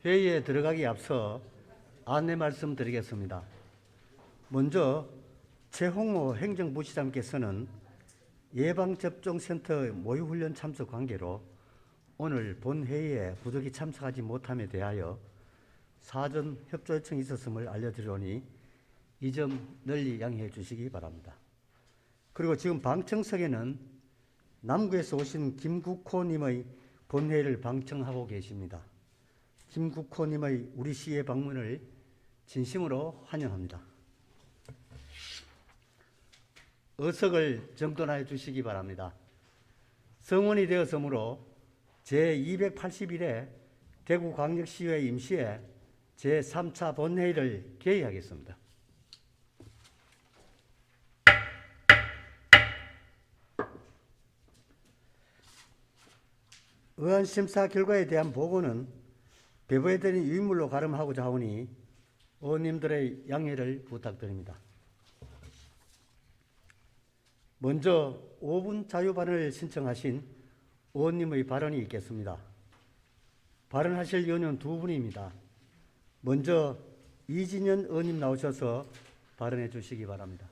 회의에 들어가기 앞서 안내 말씀드리겠습니다. 먼저 최홍호 행정부시장께서는 예방접종센터 모의훈련 참석 관계로 오늘 본회의에 부득이 참석하지 못함에 대하여 사전 협조 요청이 있었음을 알려드리오니 이 점 널리 양해해 주시기 바랍니다. 그리고 지금 방청석에는 남구에서 오신 김국호님의 본회의를 방청하고 계십니다. 김국호님의 우리 시의 방문을 진심으로 환영합니다. 의석을 정돈하여 주시기 바랍니다. 성원이 되었으므로 제281회 대구광역시의회 임시회 제3차 본회의를 개의하겠습니다. 의원심사 결과에 대한 보고는 배부해드린 유인물로 가름하고자 하오니 의원님들의 양해를 부탁드립니다. 먼저 5분 자유발언을 신청하신 의원님의 발언이 있겠습니다. 발언하실 의원은 두 분입니다. 먼저 이진현 의원님 나오셔서 발언해 주시기 바랍니다.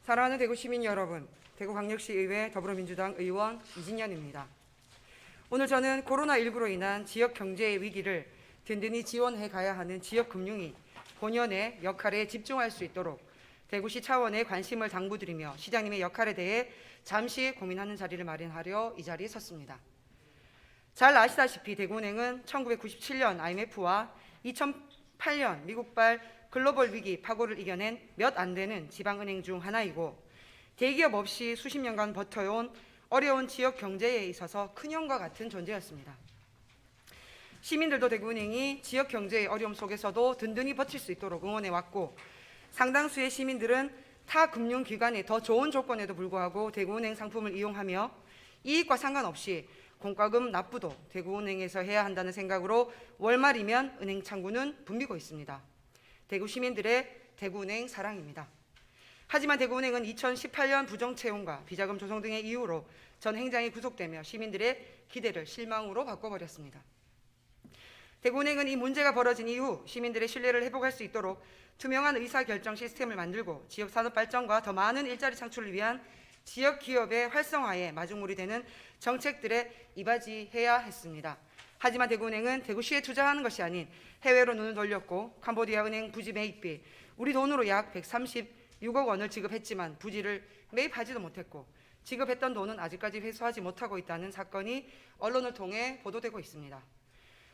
사랑하는 대구 시민 여러분, 대구광역시의회 더불어민주당 의원 이진현입니다. 오늘 저는 코로나19로 인한 지역 경제의 위기를 든든히 지원해 가야 하는 지역금융위 본연의 역할에 집중할 수 있도록 대구시 차원의 관심을 당부드리며 시장님의 역할에 대해 잠시 고민하는 자리를 마련하려 이 자리에 섰습니다. 잘 아시다시피 대구은행은 1997년 IMF와 2008년 미국발 글로벌 위기 파고를 이겨낸 몇 안 되는 지방은행 중 하나이고 대기업 없이 수십 년간 버텨온 어려운 지역 경제에 있어서 큰형과 같은 존재였습니다. 시민들도 대구은행이 지역 경제의 어려움 속에서도 든든히 버틸 수 있도록 응원해왔고 상당수의 시민들은 타 금융기관의 더 좋은 조건에도 불구하고 대구은행 상품을 이용하며 이익과 상관없이 공과금 납부도 대구은행에서 해야 한다는 생각으로 월말이면 은행 창구는 붐비고 있습니다. 대구 시민들의 대구은행 사랑입니다. 하지만 대구은행은 2018년 부정채용과 비자금 조성 등의 이유로 전 행장이 구속되며 시민들의 기대를 실망으로 바꿔버렸습니다. 대구은행은 이 문제가 벌어진 이후 시민들의 신뢰를 회복할 수 있도록 투명한 의사결정 시스템을 만들고 지역산업 발전과 더 많은 일자리 창출을 위한 지역 기업의 활성화에 마중물이 되는 정책들에 이바지해야 했습니다. 하지만 대구은행은 대구시에 투자하는 것이 아닌 해외로 눈을 돌렸고 캄보디아 은행 부지 매입비 우리 돈으로 약 136억 원을 지급했지만 부지를 매입하지도 못했고 지급했던 돈은 아직까지 회수하지 못하고 있다는 사건이 언론을 통해 보도되고 있습니다.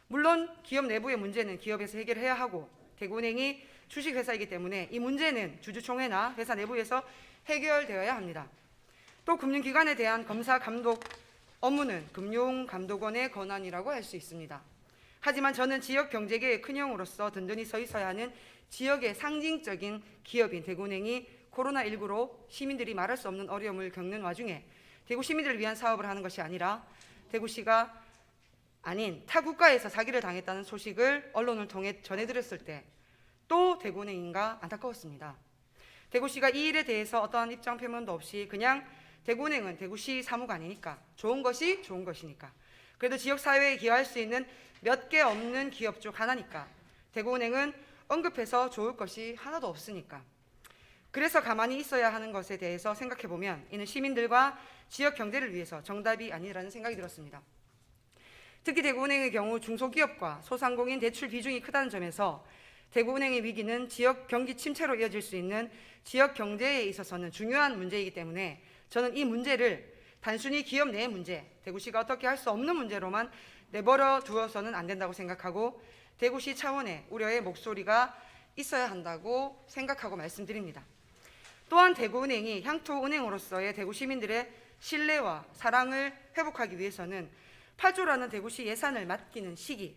물론 기업 내부의 문제는 기업에서 해결해야 하고 대구은행이 주식회사이기 때문에 이 문제는 주주총회나 회사 내부에서 해결되어야 합니다. 또 금융기관에 대한 검사 감독 업무는 금융감독원의 권한이라고 할 수 있습니다. 하지만 저는 지역 경제계의 큰형으로서 든든히 서 있어야 하는 지역의 상징적인 기업인 대구은행이 코로나19로 시민들이 말할 수 없는 어려움을 겪는 와중에 대구 시민들을 위한 사업을 하는 것이 아니라 대구시가 아닌 타 국가에서 사기를 당했다는 소식을 언론을 통해 전해드렸을 때 또 대구은행인가 안타까웠습니다. 대구시가 이 일에 대해서 어떠한 입장 표명도 없이 그냥 대구은행은 대구시 사무가 아니니까 좋은 것이 좋은 것이니까 그래도 지역사회에 기여할 수 있는 몇 개 없는 기업 중 하나니까 대구은행은 언급해서 좋을 것이 하나도 없으니까 그래서 가만히 있어야 하는 것에 대해서 생각해보면 이는 시민들과 지역 경제를 위해서 정답이 아니라는 생각이 들었습니다. 특히 대구은행의 경우 중소기업과 소상공인 대출 비중이 크다는 점에서 대구은행의 위기는 지역 경기 침체로 이어질 수 있는 지역 경제에 있어서는 중요한 문제이기 때문에 저는 이 문제를 단순히 기업 내의 문제, 대구시가 어떻게 할 수 없는 문제로만 내버려 두어서는 안 된다고 생각하고 대구시 차원의 우려의 목소리가 있어야 한다고 생각하고 말씀드립니다. 또한 대구은행이 향토은행으로서의 대구 시민들의 신뢰와 사랑을 회복하기 위해서는 8조라는 대구시 예산을 맡기는 시기,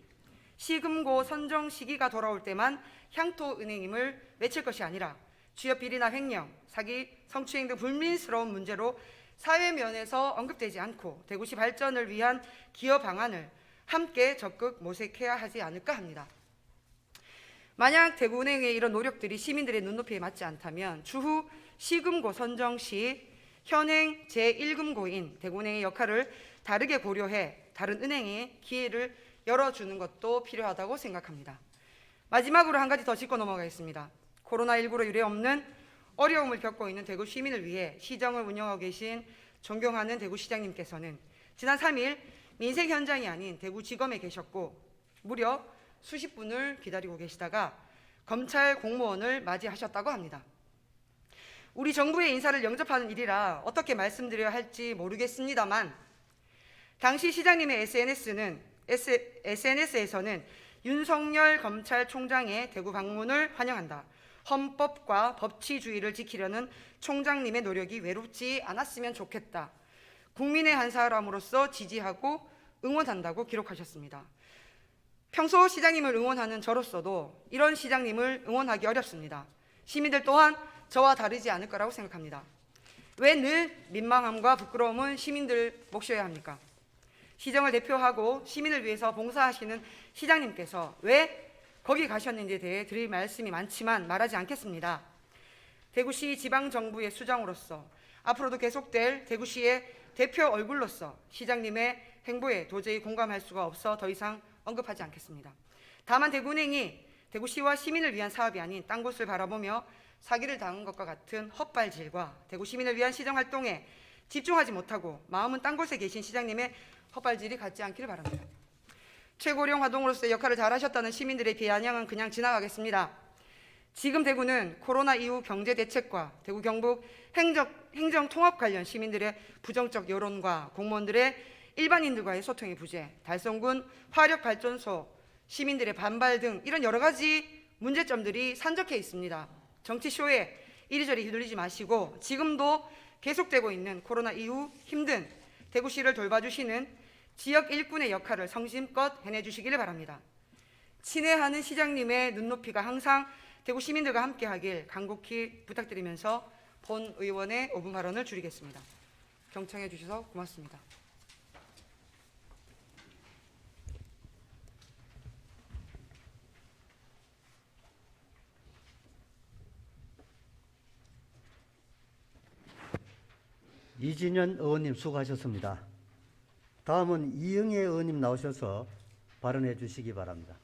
시금고 선정 시기가 돌아올 때만 향토은행임을 외칠 것이 아니라 취업 비리나 횡령, 사기, 성추행 등 불민스러운 문제로 사회 면에서 언급되지 않고 대구시 발전을 위한 기여 방안을 함께 적극 모색해야 하지 않을까 합니다. 만약 대구은행의 이런 노력들이 시민들의 눈높이에 맞지 않다면 추후 시금고 선정 시 현행 제1금고인 대구은행의 역할을 다르게 고려해 다른 은행에 기회를 열어주는 것도 필요하다고 생각합니다. 마지막으로 한 가지 더 짚고 넘어가겠습니다. 코로나19로 유례없는 어려움을 겪고 있는 대구 시민을 위해 시정을 운영하고 계신 존경하는 대구시장님께서는 지난 3일 민생 현장이 아닌 대구지검에 계셨고 무려 수십 분을 기다리고 계시다가 검찰 공무원을 맞이하셨다고 합니다. 우리 정부의 인사를 영접하는 일이라 어떻게 말씀드려야 할지 모르겠습니다만 당시 시장님의 SNS에서는 윤석열 검찰총장의 대구 방문을 환영한다. 헌법과 법치주의를 지키려는 총장님의 노력이 외롭지 않았으면 좋겠다. 국민의 한 사람으로서 지지하고 응원한다고 기록하셨습니다. 평소 시장님을 응원하는 저로서도 이런 시장님을 응원하기 어렵습니다. 시민들 또한 저와 다르지 않을 거라고 생각합니다. 왜 늘 민망함과 부끄러움은 시민들 몫이어야 합니까? 시정을 대표하고 시민을 위해서 봉사하시는 시장님께서 왜 거기 가셨는지에 대해 드릴 말씀이 많지만 말하지 않겠습니다. 대구시 지방정부의 수장으로서 앞으로도 계속될 대구시의 대표 얼굴로서 시장님의 행보에 도저히 공감할 수가 없어 더 이상 언급하지 않겠습니다. 다만 대구은행이 대구시와 시민을 위한 사업이 아닌 딴 곳을 바라보며 사기를 당한 것과 같은 헛발질과 대구 시민을 위한 시정활동에 집중하지 못하고 마음은 딴 곳에 계신 시장님의 헛발질이 갖지 않기를 바랍니다. 최고령 화동으로서의 역할을 잘하셨다는 시민들의 비아냥은 그냥 지나가겠습니다. 지금 대구는 코로나 이후 경제대책과 대구 경북 행정통합 관련 시민들의 부정적 여론과 공무원들의 일반인들과의 소통의 부재, 달성군 화력발전소, 시민들의 반발 등 이런 여러 가지 문제점들이 산적해 있습니다. 정치쇼에 이리저리 휘둘리지 마시고 지금도 계속되고 있는 코로나 이후 힘든 대구시를 돌봐주시는 지역 일꾼의 역할을 성심껏 해내주시기를 바랍니다. 친애하는 시장님의 눈높이가 항상 대구 시민들과 함께하길 간곡히 부탁드리면서 본 의원의 5분 발언을 줄이겠습니다. 경청해 주셔서 고맙습니다. 이진현 의원님 수고하셨습니다. 다음은 이영애 의원님 나오셔서 발언해 주시기 바랍니다.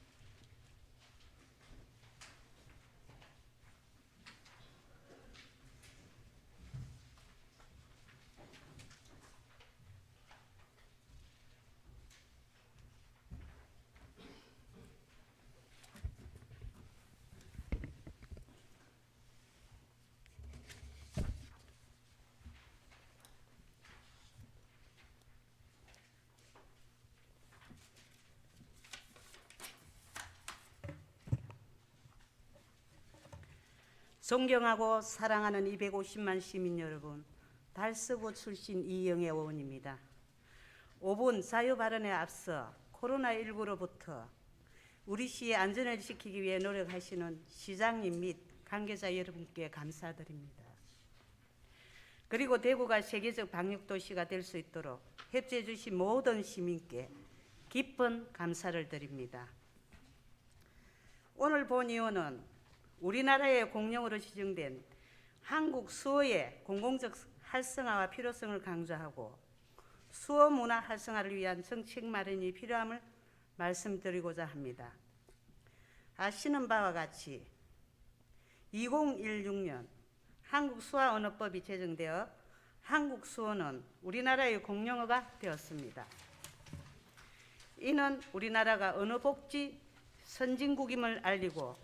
존경하고 사랑하는 250만 시민 여러분, 달서구 출신 이영애 의원입니다. 5분 자유 발언에 앞서 코로나19로부터 우리 시의 안전을 지키기 위해 노력하시는 시장님 및 관계자 여러분께 감사드립니다. 그리고 대구가 세계적 방역도시가 될 수 있도록 협조해 주신 모든 시민께 깊은 감사를 드립니다. 오늘 본의원은 우리나라의 공용어로 지정된 한국 수어의 공공적 활성화와 필요성을 강조하고 수어 문화 활성화를 위한 정책 마련이 필요함을 말씀드리고자 합니다. 아시는 바와 같이 2016년 한국수화언어법이 제정되어 한국 수어는 우리나라의 공용어가 되었습니다. 이는 우리나라가 언어복지 선진국임을 알리고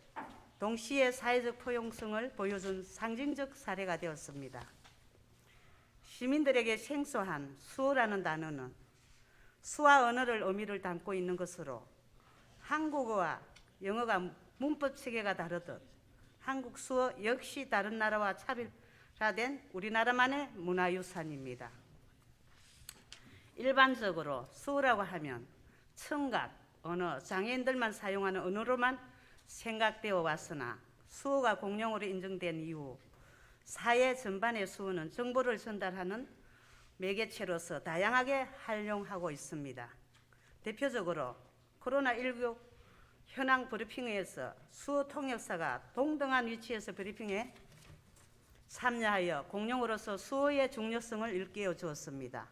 동시에 사회적 포용성을 보여준 상징적 사례가 되었습니다. 시민들에게 생소한 수어라는 단어는 수화 언어를 의미를 담고 있는 것으로 한국어와 영어가 문법 체계가 다르듯 한국 수어 역시 다른 나라와 차별화된 우리나라만의 문화유산입니다. 일반적으로 수어라고 하면 청각, 언어, 장애인들만 사용하는 언어로만 생각되어 왔으나 수어가 공용어로 인정된 이후 사회 전반의 수어는 정보를 전달하는 매개체로서 다양하게 활용하고 있습니다. 대표적으로 코로나19 현황 브리핑회에서 수호 통역사가 동등한 위치에서 브리핑에 참여하여 공룡으로서 수호의 중요성을 일깨워 주었습니다.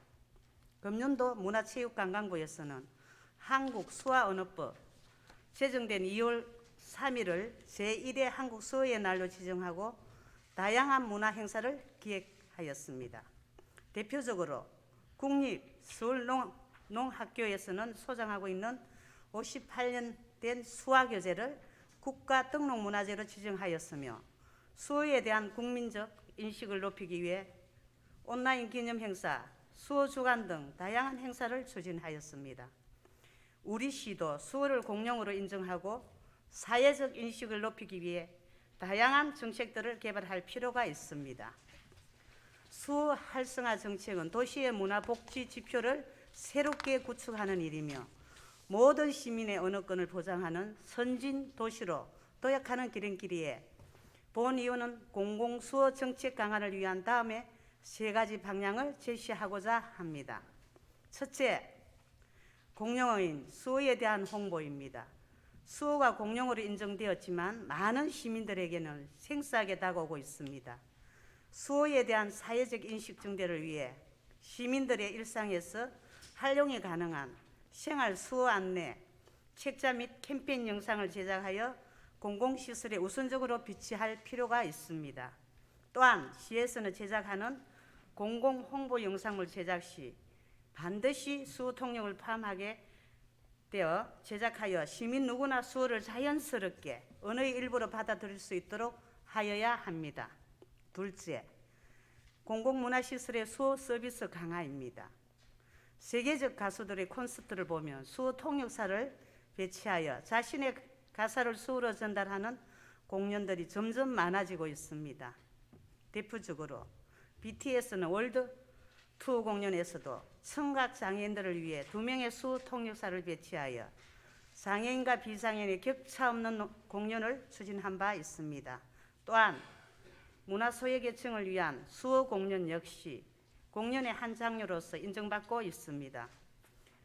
금년도 문화체육관광부에서는 한국수화언어법 제정된 2월 3일을 제1회 한국수호의 날로 지정하고 다양한 문화행사를 기획하였습니다. 대표적으로 국립서울농학교에서는 소장하고 있는 58년 된 수화교재를 국가등록문화재로 지정하였으며 수호에 대한 국민적 인식을 높이기 위해 온라인 기념행사, 수호주간 등 다양한 행사를 추진하였습니다. 우리 시도 수호를 공룡으로 인정하고 사회적 인식을 높이기 위해 다양한 정책들을 개발할 필요가 있습니다. 수호 활성화 정책은 도시의 문화복지 지표를 새롭게 구축하는 일이며 모든 시민의 언어권을 보장하는 선진 도시로 도약하는 길인길이에 본 이유는 공공수호 정책 강화를 위한 다음에 세 가지 방향을 제시하고자 합니다. 첫째, 공룡어인 수호에 대한 홍보입니다. 수호가 공룡으로 인정되었지만 많은 시민들에게는 생소하게 다가오고 있습니다. 수호에 대한 사회적 인식 증대를 위해 시민들의 일상에서 활용이 가능한 생활 수호 안내, 책자 및 캠페인 영상을 제작하여 공공시설에 우선적으로 비치할 필요가 있습니다. 또한 시에서는 제작하는 공공 홍보 영상물 제작 시 반드시 수호 통역을 포함하게 되어 제작하여 시민 누구나 수호를 자연스럽게 언어의 일부로 받아들일 수 있도록 하여야 합니다. 둘째, 공공문화시설의 수호 서비스 강화입니다. 세계적 가수들의 콘서트를 보면 수호 통역사를 배치하여 자신의 가사를 수호로 전달하는 공연들이 점점 많아지고 있습니다. 대표적으로 BTS는 월드 투어 공연에서도 청각 장애인들을 위해 2명의 수호 통역사를 배치하여 장애인과 비장애인의 격차 없는 공연을 추진한 바 있습니다. 또한 문화소외계층을 위한 수호 공연 역시 공연의 한 장르로서 인정받고 있습니다.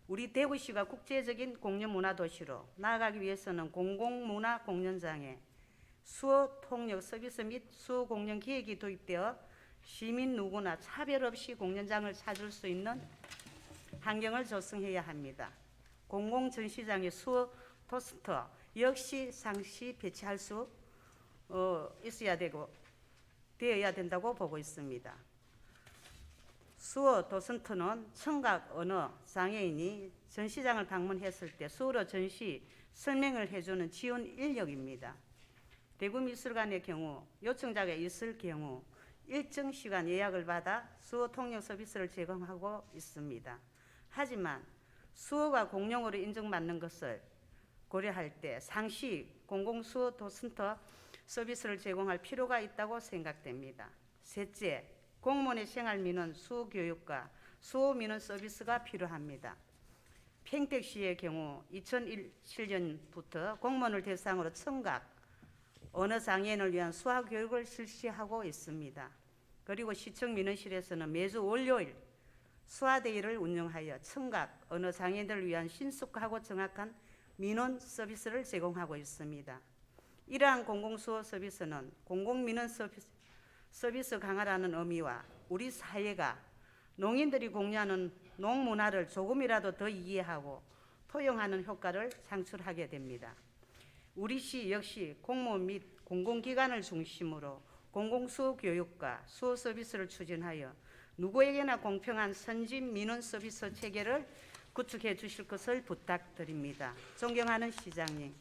우리 대구시가 국제적인 공연문화도시로 나아가기 위해서는 공공문화 공연장에 수호 통역 서비스 및 수호 공연 기획이 도입되어 시민 누구나 차별 없이 공연장을 찾을 수 있는 환경을 조성해야 합니다. 공공전시장의 수호 포스터 역시 상시 배치할 수 되어야 된다고 보고 있습니다. 수호 도슨트는 청각 언어 장애인이 전시장을 방문했을 때 수호로 전시 설명을 해주는 지원 인력입니다. 대구미술관의 경우 요청자가 있을 경우 일정 시간 예약을 받아 수호 통역 서비스를 제공하고 있습니다. 하지만 수호가 공용어로 인정받는 것을 고려할 때 상시 공공수호 도슨터 서비스를 제공할 필요가 있다고 생각됩니다. 셋째, 공무원의 생활민원 수호 교육과 수호 민원 서비스가 필요합니다. 평택시의 경우 2017년부터 공무원을 대상으로 청각 언어 장애인을 위한 수화 교육을 실시하고 있습니다. 그리고 시청 민원실에서는 매주 월요일 수화데이를 운영하여 청각 언어 장애인들을 위한 신속하고 정확한 민원 서비스를 제공하고 있습니다. 이러한 공공수호 서비스는 공공민원 서비스 강화라는 의미와 우리 사회가 농인들이 공유하는 농문화를 조금이라도 더 이해하고 포용하는 효과를 창출하게 됩니다. 우리 시 역시 공무원 및 공공기관을 중심으로 공공수호 교육과 수호 서비스를 추진하여 누구에게나 공평한 선진 민원 서비스 체계를 구축해 주실 것을 부탁드립니다. 존경하는 시장님,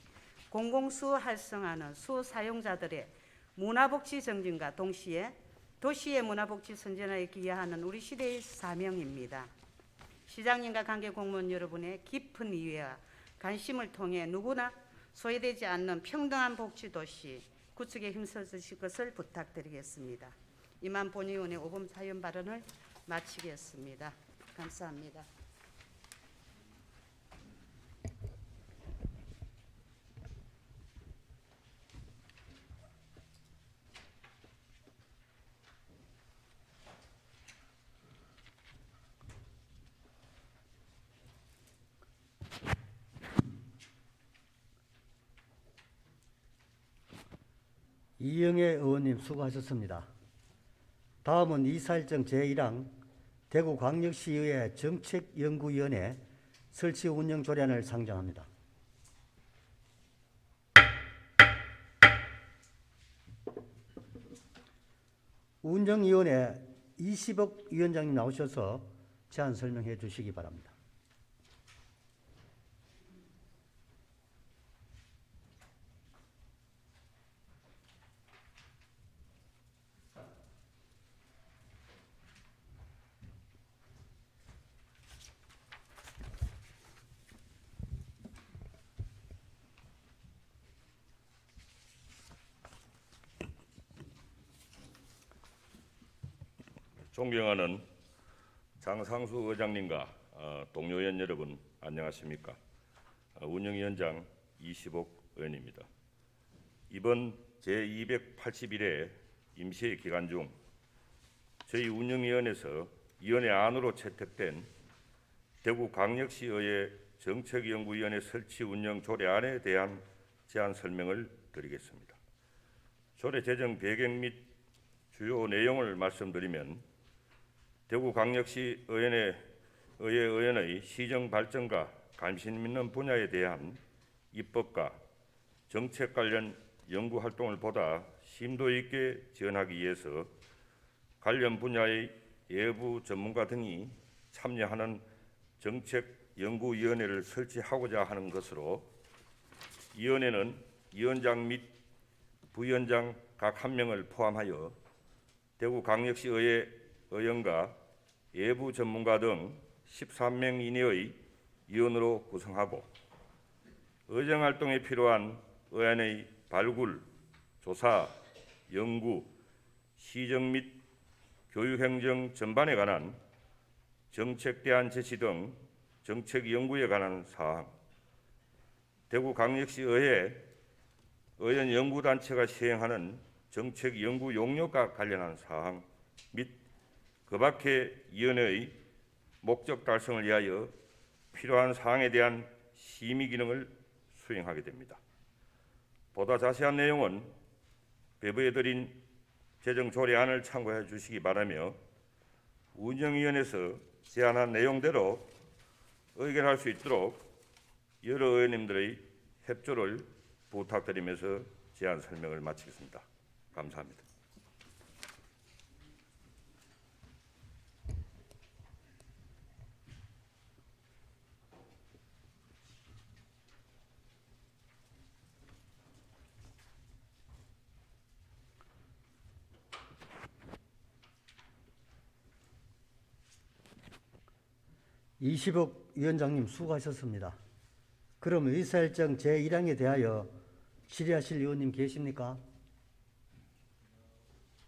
공공수호 활성화는 수호 사용자들의 문화복지 정진과 동시에 도시의 문화복지 선진화에 기여하는 우리 시대의 사명입니다. 시장님과 관계공무원 여러분의 깊은 이해와 관심을 통해 누구나 소외되지 않는 평등한 복지도시 구축에 힘써 주실 것을 부탁드리겠습니다. 이만 본의원의 5분 사연 발언을 마치겠습니다. 감사합니다. 이영애 의원님 수고하셨습니다. 다음은 이사일정 제1항 대구광역시의회 정책연구위원회 설치 운영 조례안을 상정합니다. 운영위원회 이시복 위원장님 나오셔서 제안 설명해 주시기 바랍니다. 존경하는 장상수 의장님과 동료 의원 여러분 안녕하십니까? 운영위원장 이시복 의원입니다. 이번 제281회 임시회 기간 중 저희 운영위원회에서 위원회 안으로 채택된 대구광역시의회 정책연구위원회 설치 운영 조례안에 대한 제안 설명을 드리겠습니다. 조례 제정 배경 및 주요 내용을 말씀드리면 대구광역시 의회의 시정 발전과 관심 있는 분야에 대한 입법과 정책 관련 연구 활동을 보다 심도 있게 지원하기 위해서 관련 분야의 외부 전문가 등이 참여하는 정책연구위원회를 설치하고자 하는 것으로 위원회는 위원장 및 부위원장 각 1명을 포함하여 대구광역시 의회 의원과 외부 전문가 등 13명 이내의 위원으로 구성하고 의정활동에 필요한 의안의 발굴, 조사, 연구, 시정 및 교육행정 전반에 관한 정책 대안 제시 등 정책 연구에 관한 사항, 대구광역시 의회 의원연구단체가 시행하는 정책 연구 용역과 관련한 사항 및 그 밖의 위원회의 목적 달성을 위하여 필요한 사항에 대한 심의 기능을 수행하게 됩니다. 보다 자세한 내용은 배부해드린 제정조례안을 참고해 주시기 바라며 운영위원회에서 제안한 내용대로 의결할 수 있도록 여러 의원님들의 협조를 부탁드리면서 제안 설명을 마치겠습니다. 감사합니다. 이시복 위원장님 수고하셨습니다. 그럼 의사일정 제1항에 대하여 질의하실 의원님 계십니까?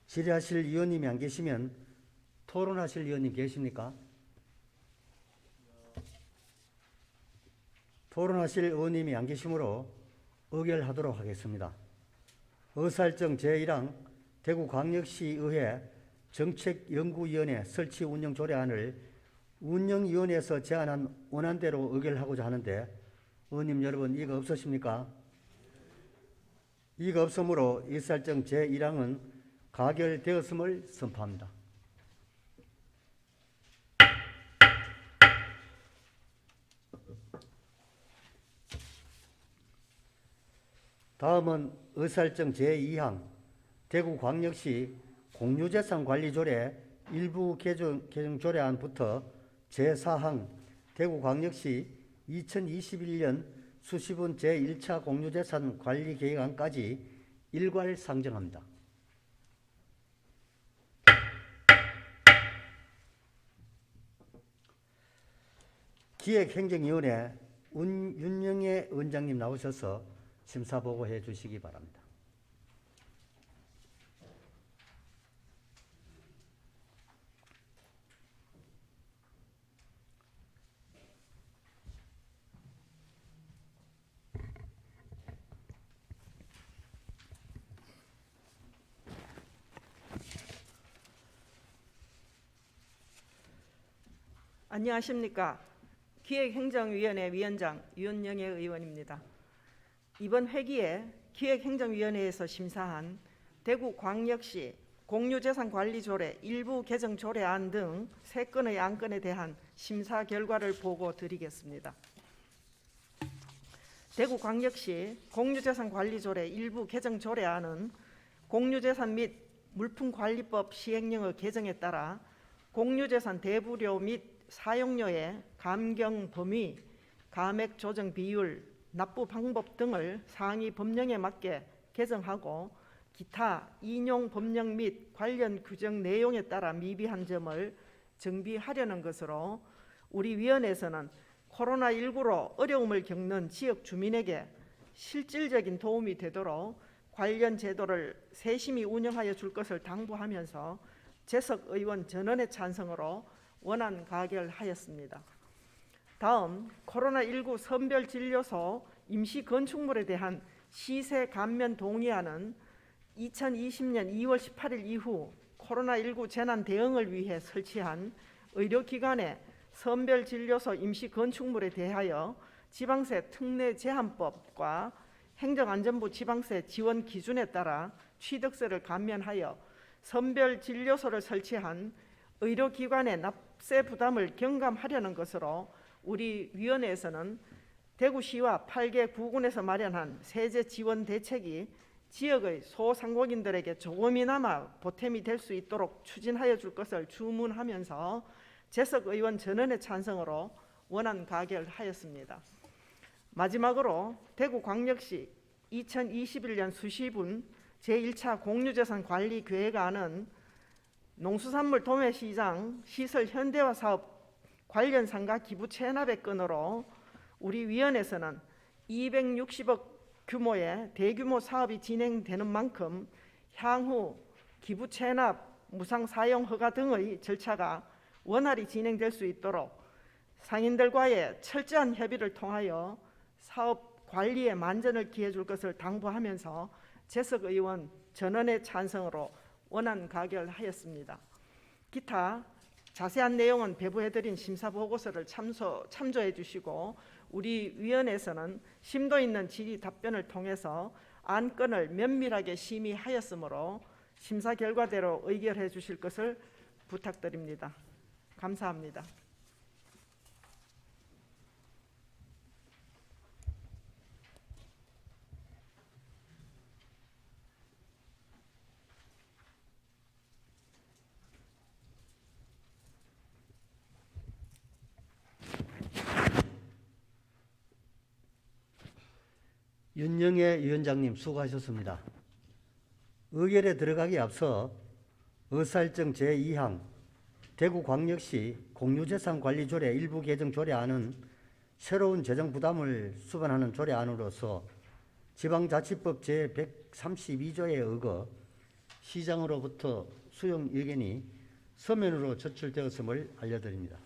질의하실 의원님이 안 계시면 토론하실 의원님 계십니까? 토론하실 의원님이 안 계시므로 의결하도록 하겠습니다. 의사일정 제1항 대구광역시의회 정책연구위원회 설치 운영 조례안을 운영위원회에서 제안한 원안대로 의결하고자 하는데 의원님 여러분 이의가 없으십니까? 이의가 없으므로 의사일정 제1항은 가결되었음을 선포합니다. 다음은 의사일정 제2항 대구광역시 공유재산관리조례 일부 개정 조례안부터 제4항 대구광역시 2021년 수시분 제1차 공유재산 관리계획안까지 일괄 상정합니다. 기획행정위원회 윤영애 원장님 나오셔서 심사보고해 주시기 바랍니다. 안녕하십니까. 기획행정위원회 위원장 윤영애 의원입니다. 이번 회기에 기획행정위원회에서 심사한 대구광역시 공유재산관리조례 일부 개정 조례안 등 3건의 안건에 대한 심사 결과를 보고 드리겠습니다. 대구광역시 공유재산관리조례 일부 개정 조례안은 공유재산 및 물품관리법 시행령의 개정에 따라 공유재산 대부료 및 사용료의 감경 범위, 감액 조정 비율, 납부 방법 등을 상위 법령에 맞게 개정하고 기타 인용 법령 및 관련 규정 내용에 따라 미비한 점을 정비하려는 것으로 우리 위원회에서는 코로나19로 어려움을 겪는 지역 주민에게 실질적인 도움이 되도록 관련 제도를 세심히 운영하여 줄 것을 당부하면서 재석 의원 전원의 찬성으로 원안 가결하였습니다. 다음 코로나19 선별진료소 임시 건축물에 대한 시세 감면 동의안은 2020년 2월 18일 이후 코로나19 재난 대응을 위해 설치한 의료기관의 선별진료소 임시 건축물에 대하여 지방세 특례 제한법과 행정안전부 지방세 지원 기준에 따라 취득세를 감면하여 선별진료소를 설치한 의료기관의 납세 부담을 경감하려는 것으로 우리 위원회에서는 대구시와 8개 구군에서 마련한 세제 지원 대책이 지역의 소상공인들에게 조금이나마 보탬이 될 수 있도록 추진하여 줄 것을 주문하면서 재석 의원 전원의 찬성으로 원안 가결하였습니다. 마지막으로 대구광역시 2021년 수시분 제1차 공유재산 관리 계획안은 농수산물 도매시장 시설 현대화 사업 관련 상가 기부 체납의 건으로 우리 위원회에서는 260억 규모의 대규모 사업이 진행되는 만큼 향후 기부 체납, 무상 사용 허가 등의 절차가 원활히 진행될 수 있도록 상인들과의 철저한 협의를 통하여 사업 관리에 만전을 기해 줄 것을 당부하면서 재석 의원 전원의 찬성으로 원안 가결하였습니다. 기타 자세한 내용은 배부해드린 심사보고서를 참조해 주시고 우리 위원회에서는 심도 있는 질의 답변을 통해서 안건을 면밀하게 심의하였으므로 심사 결과대로 의결해 주실 것을 부탁드립니다. 감사합니다. 윤영애 위원장님 수고하셨습니다. 의결에 들어가기 앞서 의사일정 제2항 대구광역시 공유재산관리조례 일부 개정 조례안은 새로운 재정 부담을 수반하는 조례안으로서 지방자치법 제132조에 의거 시장으로부터 수용 의견이 서면으로 제출되었음을 알려드립니다.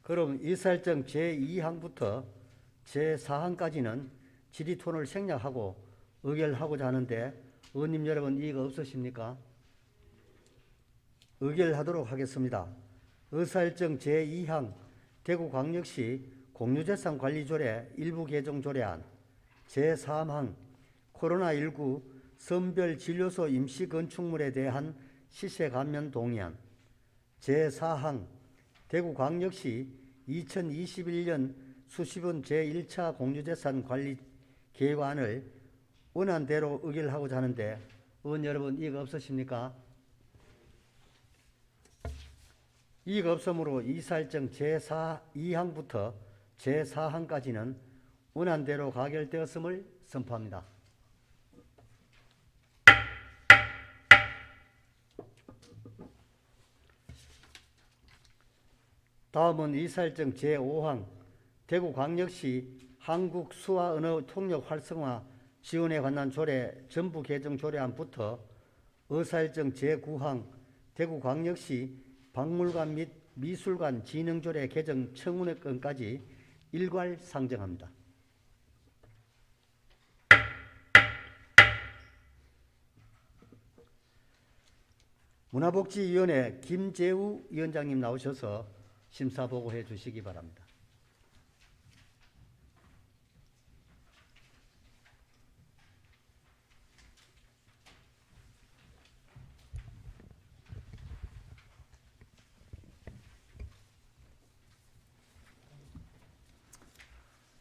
그럼 의사일정 제2항부터 제4항까지는 질의토론을 생략하고 의결하고자 하는데 의원님 여러분 이의가 없으십니까? 의결하도록 하겠습니다. 의사일정 제2항 대구광역시 공유재산관리조례 일부 개정 조례안 제3항 코로나19 선별진료소 임시건축물에 대한 시세 감면 동의안 제4항 대구광역시 2021년 수시분 제1차 공유재산 관리 계획안을 원안대로 의결하고자 하는데 의원 여러분 이의가 없으십니까? 이의가 없으므로 이사일정 제2항부터 제4항까지는 원안대로 가결되었음을 선포합니다. 다음은 이사일정 제5항 대구광역시 한국수화언어통역 활성화 지원에 관한 조례 전부 개정 조례안부터 의사일정 제9항 대구광역시 박물관 및 미술관 진흥조례 개정 청문회 건까지 일괄 상정합니다. 문화복지위원회 김재우 위원장님 나오셔서 심사보고해 주시기 바랍니다.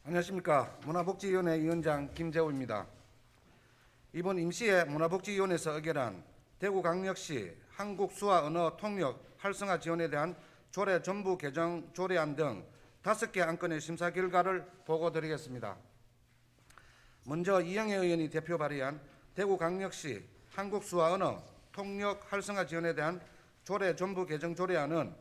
안녕하십니까. 문화복지위원회 위원장 김재우입니다. 이번 임시회 문화복지위원회에서 의결한 대구광역시 한국수화언어통역 활성화 지원에 대한 조례 전부 개정 조례안 등 5개 안건의 심사 결과를 보고드리겠습니다. 먼저 이영애 의원이 대표 발의한 대구광역시 한국수화언어통역 활성화 지원에 대한 조례 전부 개정 조례안은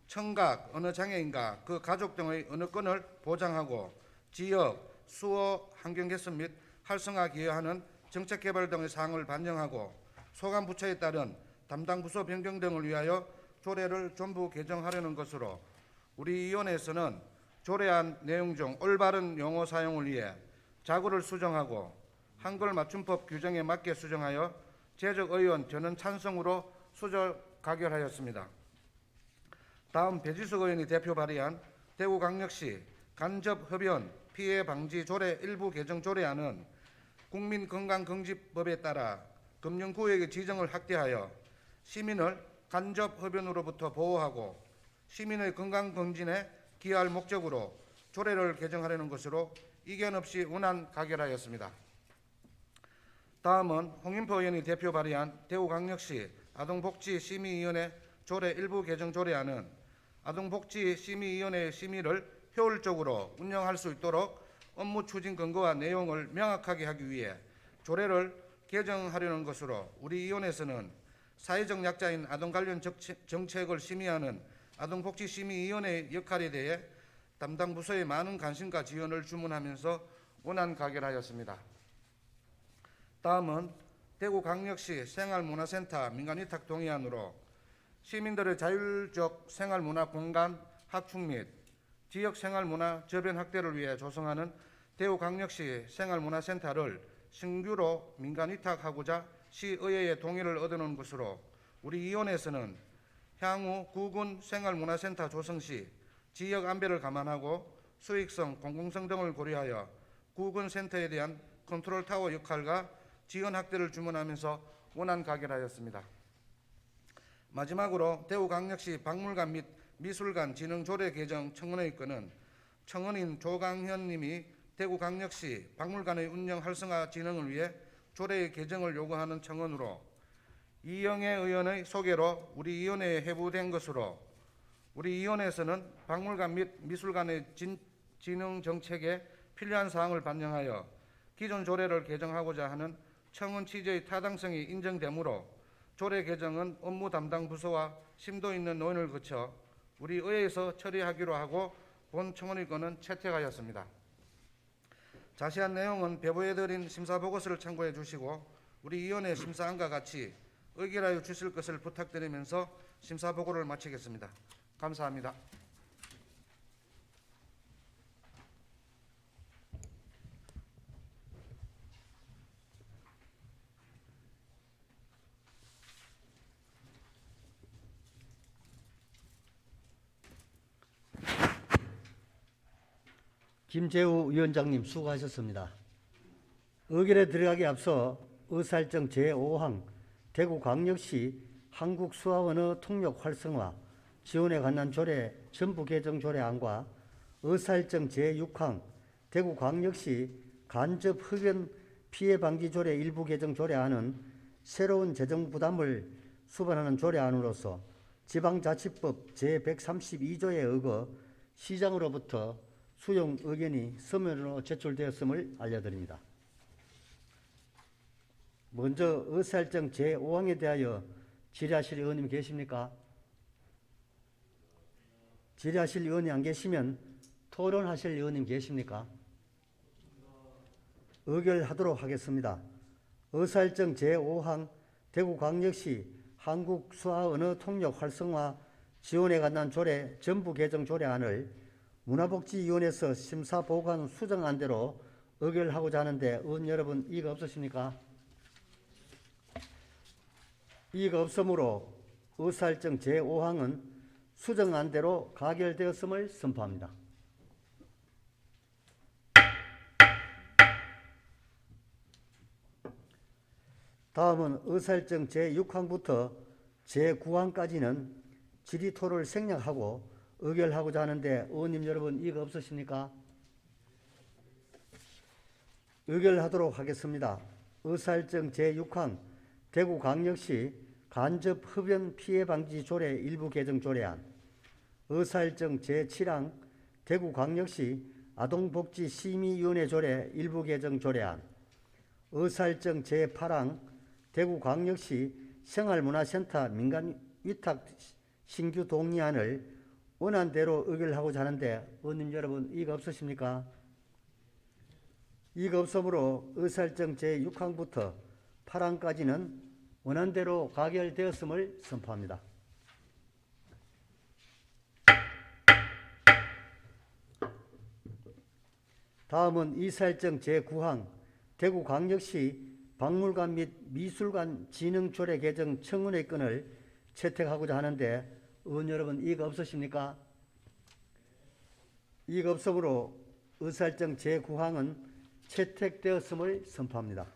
청각, 언어장애인과 그 가족 등의 언어권을 보장하고 지역, 수어, 환경 개선 및 활성화 기여하는 정책 개발 등의 사항을 반영하고 소관 부처에 따른 담당 부서 변경 등을 위하여 조례를 전부 개정하려는 것으로 우리 위원회에서는 조례안 내용 중 올바른 용어 사용을 위해 자구를 수정하고 한글 맞춤법 규정에 맞게 수정하여 재적 의원 전원 찬성으로 수정 가결하였습니다. 다음 배지수 의원이 대표 발의한 대구광역시 간접흡연 피해 방지 조례 일부 개정 조례안은 국민건강검진법에 따라 금융구역의 지정을 확대하여 시민을 간접흡연으로부터 보호하고 시민의 건강검진에 기여할 목적으로 조례를 개정하려는 것으로 이견 없이 원안 가결하였습니다. 다음은 홍인포 의원이 대표 발의한 대구광역시 아동복지심의위원회 조례 일부 개정 조례안은 아동복지심의위원회의 심의를 효율적으로 운영할 수 있도록 업무 추진 근거와 내용을 명확하게 하기 위해 조례를 개정하려는 것으로 우리 위원회에서는 사회적 약자인 아동 관련 정책을 심의하는 아동복지심의위원회의 역할에 대해 담당 부서의 많은 관심과 지원을 주문하면서 원안 가결하였습니다. 다음은 대구광역시 생활문화센터 민간위탁 동의안으로 시민들의 자율적 생활문화 공간 확충 및 지역 생활문화 저변 확대를 위해 조성하는 대구광역시 생활문화센터를 신규로 민간위탁하고자 시의회의 동의를 얻어놓은 것으로 우리 위원회에서는 향후 구군 생활문화센터 조성 시 지역 안배를 감안하고 수익성, 공공성 등을 고려하여 구군 센터에 대한 컨트롤 타워 역할과 지원 확대를 주문하면서 원안 가결하였습니다. 마지막으로 대구광역시 박물관 및 미술관 진흥 조례 개정 청원의 건은 청원인 조강현 님이 대구광역시 박물관의 운영 활성화 진흥을 위해 조례의 개정을 요구하는 청원으로 이영애 의원의 소개로 우리 위원회에 회부된 것으로 우리 위원회에서는 박물관 및 미술관의 진흥 정책에 필요한 사항을 반영하여 기존 조례를 개정하고자 하는 청원 취지의 타당성이 인정되므로 조례 개정은 업무 담당 부서와 심도 있는 논의를 거쳐 우리 의회에서 처리하기로 하고 본 청원의 건은 채택하였습니다. 자세한 내용은 배부해드린 심사보고서를 참고해 주시고 우리 위원회 심사안과 같이 의결하여 주실 것을 부탁드리면서 심사보고를 마치겠습니다. 감사합니다. 김재우 위원장님 수고하셨습니다. 의결에 들어가기 앞서 의사일정 제5항 대구광역시 한국수화언어 통역 활성화 지원에 관한 조례 전부 개정 조례안과 의사일정 제6항 대구광역시 간접흡연 피해 방지 조례 일부 개정 조례안은 새로운 재정 부담을 수반하는 조례안으로서 지방자치법 제132조에 의거 시장으로부터 수용 의견이 서면으로 제출되었음을 알려드립니다. 먼저 의사일정 제5항에 대하여 질의하실 의원님 계십니까? 질의하실 의원이 안 계시면 토론하실 의원님 계십니까? 의결하도록 하겠습니다. 의사일정 제5항 대구광역시 한국수화언어통역 활성화 지원에 관한 조례 전부 개정 조례안을 문화복지위원회에서 심사보고한 수정안대로 의결하고자 하는데 의원 여러분 이의가 없으십니까? 이의가 없으므로 의사일정 제5항은 수정안대로 가결되었음을 선포합니다. 다음은 의사일정 제6항부터 제9항까지는 질의토를 생략하고 의결하고자 하는데 의원님 여러분 이의가 없으십니까? 의결하도록 하겠습니다. 의사일정 제6항 대구광역시 간접흡연 피해 방지 조례 일부 개정 조례안, 의사일정 제7항 대구광역시 아동복지심의위원회 조례 일부 개정 조례안, 의사일정 제8항 대구광역시 생활문화센터 민간위탁 신규 동의안을 원안대로 의결하고자 하는데 의원님 여러분 이의가 없으십니까? 이의가 없으므로 의사일정 제6항부터 8항까지는 원안대로 가결되었음을 선포합니다. 다음은 의사일정 제9항 대구광역시 박물관 및 미술관 진흥조례 개정 청원의 건을 채택하고자 하는데 의원 여러분 이의가 없으십니까? 이의가 없으므로 의사일정 제9항은 채택되었음을 선포합니다.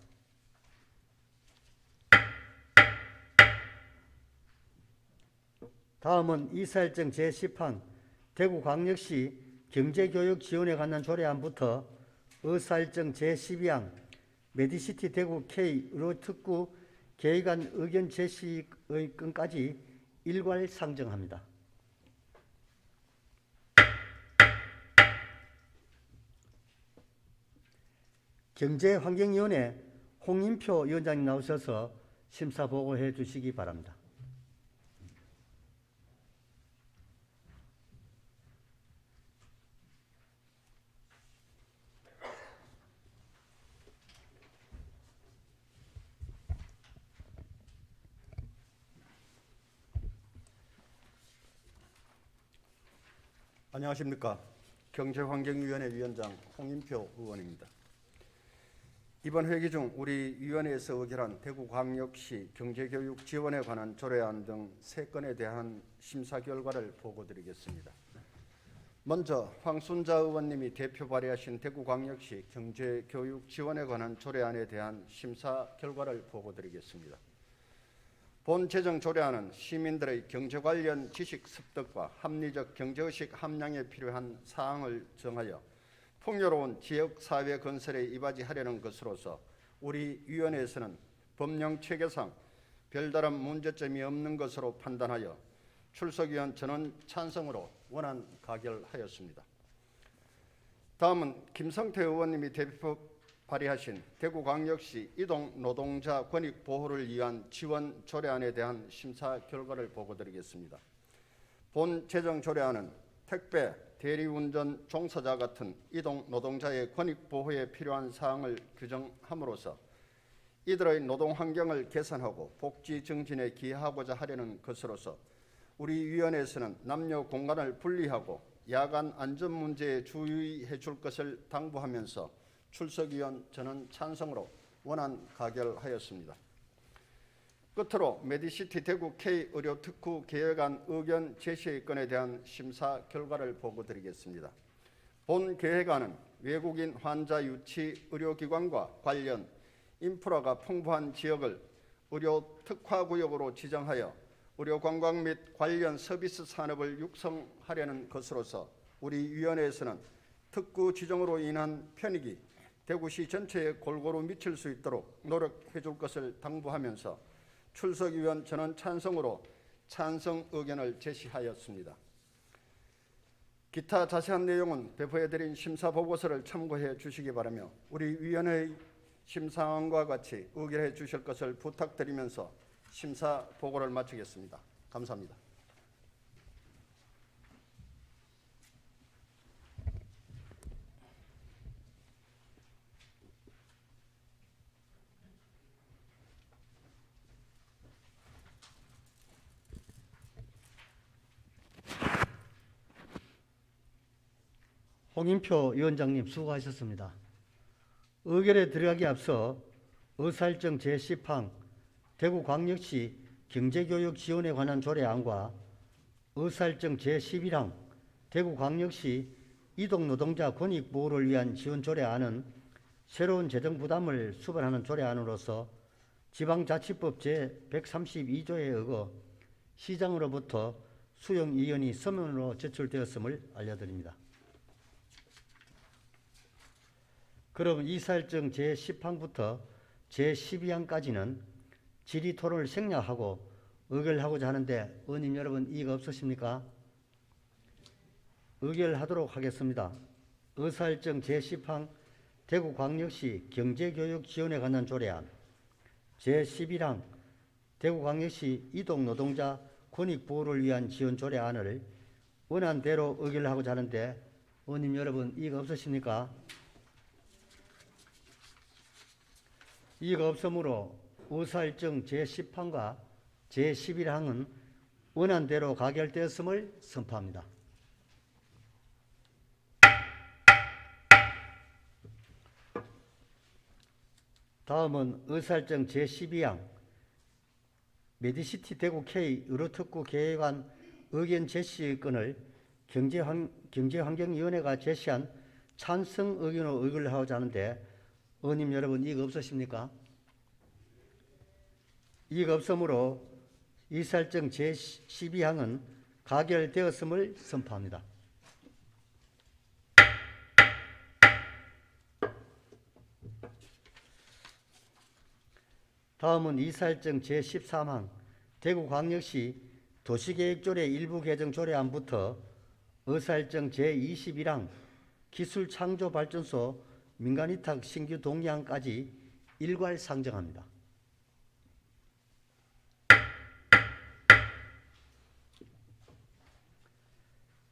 다음은 의사일정 제10항 대구광역시 경제교육 지원에 관한 조례안부터 의사일정 제12항 메디시티 대구 K 의료특구 계획안 의견 제시의 건까지 일괄 상정합니다. 경제환경위원회 홍인표 위원장님 나오셔서 심사 보고해 주시기 바랍니다. 안녕하십니까. 경제환경위원회 위원장 홍인표 의원입니다. 이번 회기 중 우리 위원회에서 의결한 대구광역시 경제교육 지원에 관한 조례안 등 3건에 대한 심사 결과를 보고드리겠습니다. 먼저 황순자 의원님이 대표 발의하신 대구광역시 경제교육 지원에 관한 조례안에 대한 심사 결과를 보고드리겠습니다. 본 제정 조례안은 시민들의 경제 관련 지식 습득과 합리적 경제의식 함량에 필요한 사항을 정하여 풍요로운 지역사회 건설에 이바지하려는 것으로서 우리 위원회에서는 법령 체계상 별다른 문제점이 없는 것으로 판단하여 출석위원 전원 찬성으로 원안 가결하였습니다. 다음은 김성태 의원님이 대표 발의하신 대구광역시 이동 노동자 권익 보호를 위한 지원 조례안에 대한 심사 결과를 보고드리겠습니다. 본 제정 조례안은 택배, 대리운전 종사자 같은 이동 노동자의 권익 보호에 필요한 사항을 규정함으로써 이들의 노동 환경을 개선하고 복지 증진에 기여하고자 하려는 것으로서 우리 위원회에서는 남녀 공간을 분리하고 야간 안전 문제에 주의해 줄 것을 당부하면서 출석위원 전원 찬성으로 원안 가결하였습니다. 끝으로 메디시티 대구 K 의료 특구 계획안 의견 제시의 건에 대한 심사 결과를 보고드리겠습니다. 본 계획안은 외국인 환자 유치 의료기관과 관련 인프라가 풍부한 지역을 의료 특화구역으로 지정하여 의료관광 및 관련 서비스 산업을 육성하려는 것으로서 우리 위원회에서는 특구 지정으로 인한 편익이 대구시 전체에 골고루 미칠 수 있도록 노력해 줄 것을 당부하면서 출석위원 전원 찬성으로 찬성 의견을 제시하였습니다. 기타 자세한 내용은 배포해드린 심사보고서를 참고해 주시기 바라며 우리 위원회의 심사안과 같이 의결해 주실 것을 부탁드리면서 심사 보고를 마치겠습니다. 감사합니다. 홍인표 위원장님 수고하셨습니다. 의결에 들어가기 앞서 의사일정 제10항 대구광역시 경제교육 지원에 관한 조례안과 의사일정 제11항 대구광역시 이동노동자 권익보호를 위한 지원 조례안은 새로운 재정 부담을 수반하는 조례안으로서 지방자치법 제132조에 의거 시장으로부터 수용 의견이 서면으로 제출되었음을 알려드립니다. 그럼 이사일정 제10항부터 제12항까지는 질의 토론을 생략하고 의결하고자 하는데 의원님 여러분 이의가 없으십니까? 의결하도록 하겠습니다. 의사일정 제10항 대구광역시 경제교육 지원에 관한 조례안, 제11항 대구광역시 이동노동자 권익보호를 위한 지원 조례안을 원안대로 의결하고자 하는데 의원님 여러분 이의가 없으십니까? 이의가 없으므로 의사일정 제10항과 제11항은 원안대로 가결되었음을 선포합니다. 다음은 의사일정 제12항 메디시티 대구 K 의료특구 계획안 의견 제시 건을 경제환경위원회가 제시한 찬성 의견으로 의결하고자 하는데 의원님 여러분 이의가 없으십니까? 이의가 없으므로 의사일정 제12항은 가결되었음을 선포합니다. 다음은 이사일정 제13항 대구광역시 도시계획조례 일부 개정 조례안부터 의사일정 제21항 기술창조발전소 민간위탁 신규 동의안까지 일괄 상정합니다.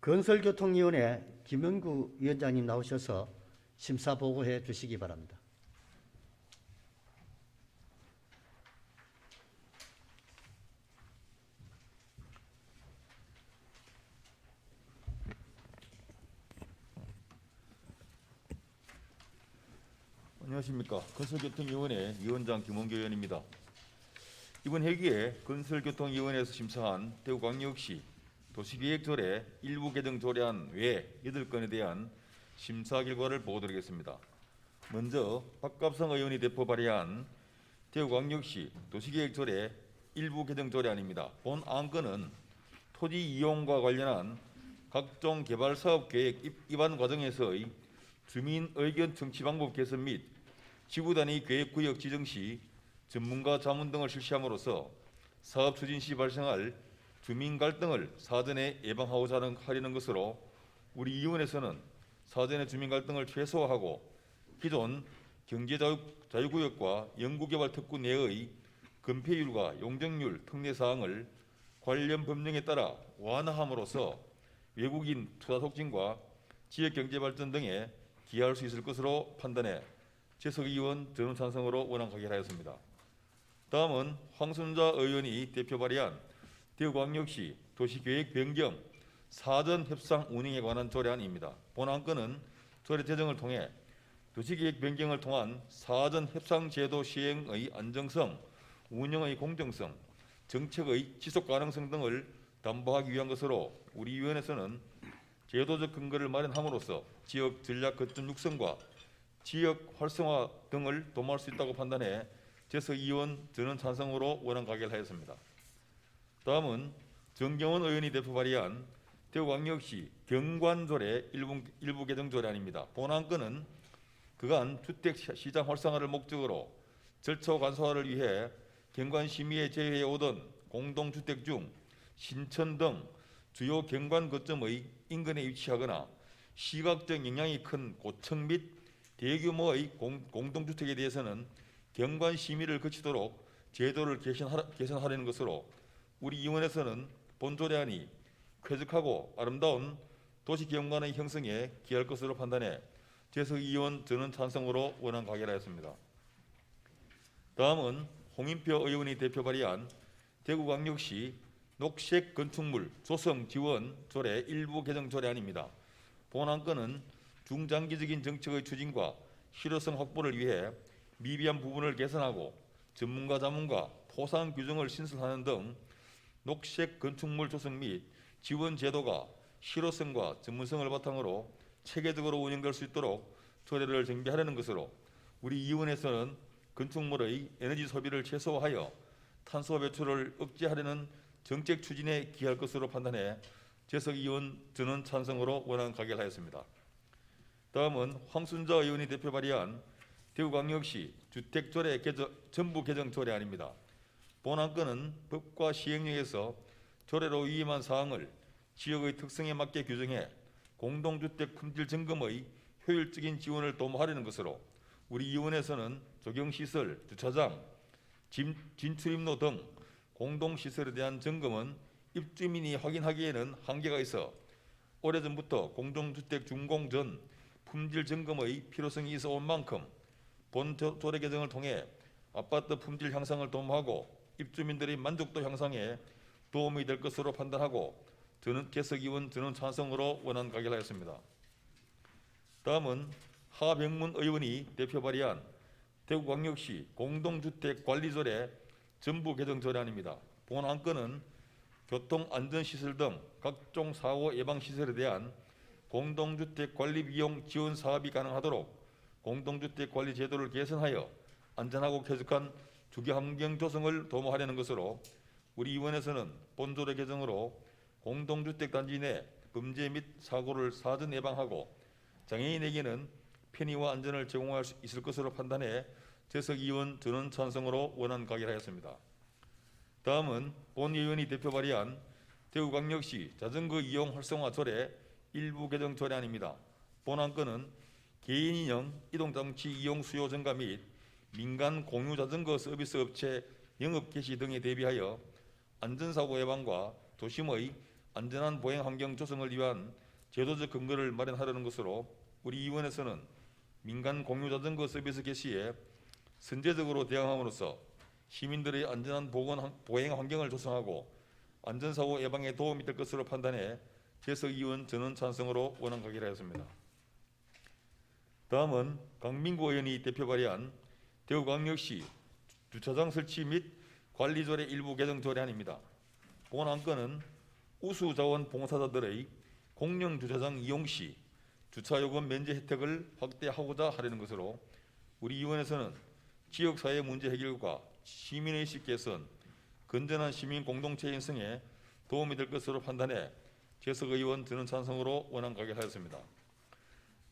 건설교통위원회 김영구 위원장님 나오셔서 심사 보고해 주시기 바랍니다. 안녕하십니까. 건설교통위원회 위원장 김원교 의원입니다. 이번 회기에 건설교통위원회에서 심사한 대구광역시 도시계획조례 일부 개정 조례안 외 8건에 대한 심사 결과를 보고드리겠습니다. 먼저 박갑성 의원이 대표 발의한 대구광역시 도시계획조례 일부 개정 조례안입니다. 본 안건은 토지 이용과 관련한 각종 개발사업 계획 입안 과정에서의 주민 의견 청취 방법 개선 및 지구단위 계획구역 지정 시 전문가 자문 등을 실시함으로써 사업 추진 시 발생할 주민 갈등을 사전에 예방하고자 하려는 것으로 우리 위원회에서는 사전에 주민 갈등을 최소화하고 기존 경제자유구역과 연구개발특구 내의 건폐율과 용적률 특례사항을 관련 법령에 따라 완화함으로써 외국인 투자 촉진과 지역경제발전 등에 기여할 수 있을 것으로 판단해 재석 의원 전원 찬성으로 원안 가결하였습니다. 다음은 황순자 의원이 대표 발의한 대구광역시 도시계획 변경 사전 협상 운영에 관한 조례안입니다. 본 안건은 조례 제정을 통해 도시계획 변경을 통한 사전 협상 제도 시행의 안정성, 운영의 공정성, 정책의 지속 가능성 등을 담보하기 위한 것으로 우리 위원회에서는 제도적 근거를 마련함으로써 지역 전략 거점 육성과 지역 활성화 등을 도모할 수 있다고 판단해 재석 의원 전원 찬성으로 원안 가결하였습니다. 다음은 정경원 의원이 대표 발의한 대구광역시 경관조례 일부 개정 조례안입니다. 본 안건은 그간 주택 시장 활성화를 목적으로 절차 간소화를 위해 경관 심의에 제외해 오던 공동주택 중 신천 등 주요 경관 거점의 인근에 위치하거나 시각적 영향이 큰 고층 및 대규모의 공동주택에 대해서는 경관 심의를 거치도록 제도를 개선하려는 것으로 우리 위원회에서는 본 조례안이 쾌적하고 아름다운 도시 경관의 형성에 기여할 것으로 판단해 재석 의원 전원 찬성으로 원안 가결하였습니다. 다음은 홍인표 의원이 대표 발의한 대구광역시 녹색 건축물 조성 지원 조례 일부 개정 조례안입니다. 본 안건은 중장기적인 정책의 추진과 실효성 확보를 위해 미비한 부분을 개선하고 전문가 자문과 포상 규정을 신설하는 등 녹색 건축물 조성 및 지원 제도가 실효성과 전문성을 바탕으로 체계적으로 운영될 수 있도록 조례를 정비하려는 것으로 우리 위원회에서는 건축물의 에너지 소비를 최소화하여 탄소 배출을 억제하려는 정책 추진에 기여할 것으로 판단해 재석 의원 전원 찬성으로 원안 가결하였습니다. 다음은 황순자 의원이 대표 발의한 대구광역시 주택조례 전부 개정 조례안입니다. 본안건은 법과 시행령에서 조례로 위임한 사항을 지역의 특성에 맞게 규정해 공동주택 품질 점검의 효율적인 지원을 도모하려는 것으로 우리 의원에서는 조경시설, 주차장, 진출입로 등 공동시설에 대한 점검은 입주민이 확인하기에는 한계가 있어 오래전부터 공동주택 준공 전 품질 점검의 필요성이 있어 온 만큼 본 조례 개정을 통해 아파트 품질 향상을 도모하고 입주민들의 만족도 향상에 도움이 될 것으로 판단하고 저는 개석의원 전원 찬성으로 원안 가결하였습니다. 다음은 하병문 의원이 대표 발의한 대구광역시 공동주택관리조례 전부 개정 조례안입니다. 본 안건은 교통안전시설 등 각종 사고 예방시설에 대한 공동주택 관리 비용 지원 사업이 가능하도록 공동주택 관리 제도를 개선하여 안전하고 쾌적한 주거환경 조성을 도모하려는 것으로 우리 의원에서는 본조례 개정으로 공동주택 단지 내 범죄 및 사고를 사전 예방하고 장애인에게는 편의와 안전을 제공할 수 있을 것으로 판단해 재석 의원 전원 찬성으로 원안 가결하였습니다. 다음은 본 의원이 대표 발의한 대구광역시 자전거 이용 활성화 조례 일부 개정 조례안입니다. 본 안건은 개인인형 이동장치 이용 수요 증가 및 민간 공유 자전거 서비스 업체 영업 개시 등에 대비하여 안전사고 예방과 도심의 안전한 보행 환경 조성을 위한 제도적 근거를 마련하려는 것으로 우리 의원에서는 민간 공유 자전거 서비스 개시에 선제적으로 대응함으로써 시민들의 안전한 보행 환경을 조성하고 안전사고 예방에 도움이 될 것으로 판단해 재석 의원 전원 찬성으로 원안 가결하였습니다. 다음은 강민구 의원이 대표 발의한 대구광역시 주차장 설치 및 관리조례 일부 개정 조례안입니다. 본 안건은 우수자원 봉사자들의 공영 주차장 이용 시 주차요금 면제 혜택을 확대하고자 하려는 것으로 우리 의원에서는 지역사회 문제 해결과 시민의식 개선, 건전한 시민 공동체 형성에 도움이 될 것으로 판단해 재석 의원 전원 찬성으로 원안 가결하였습니다.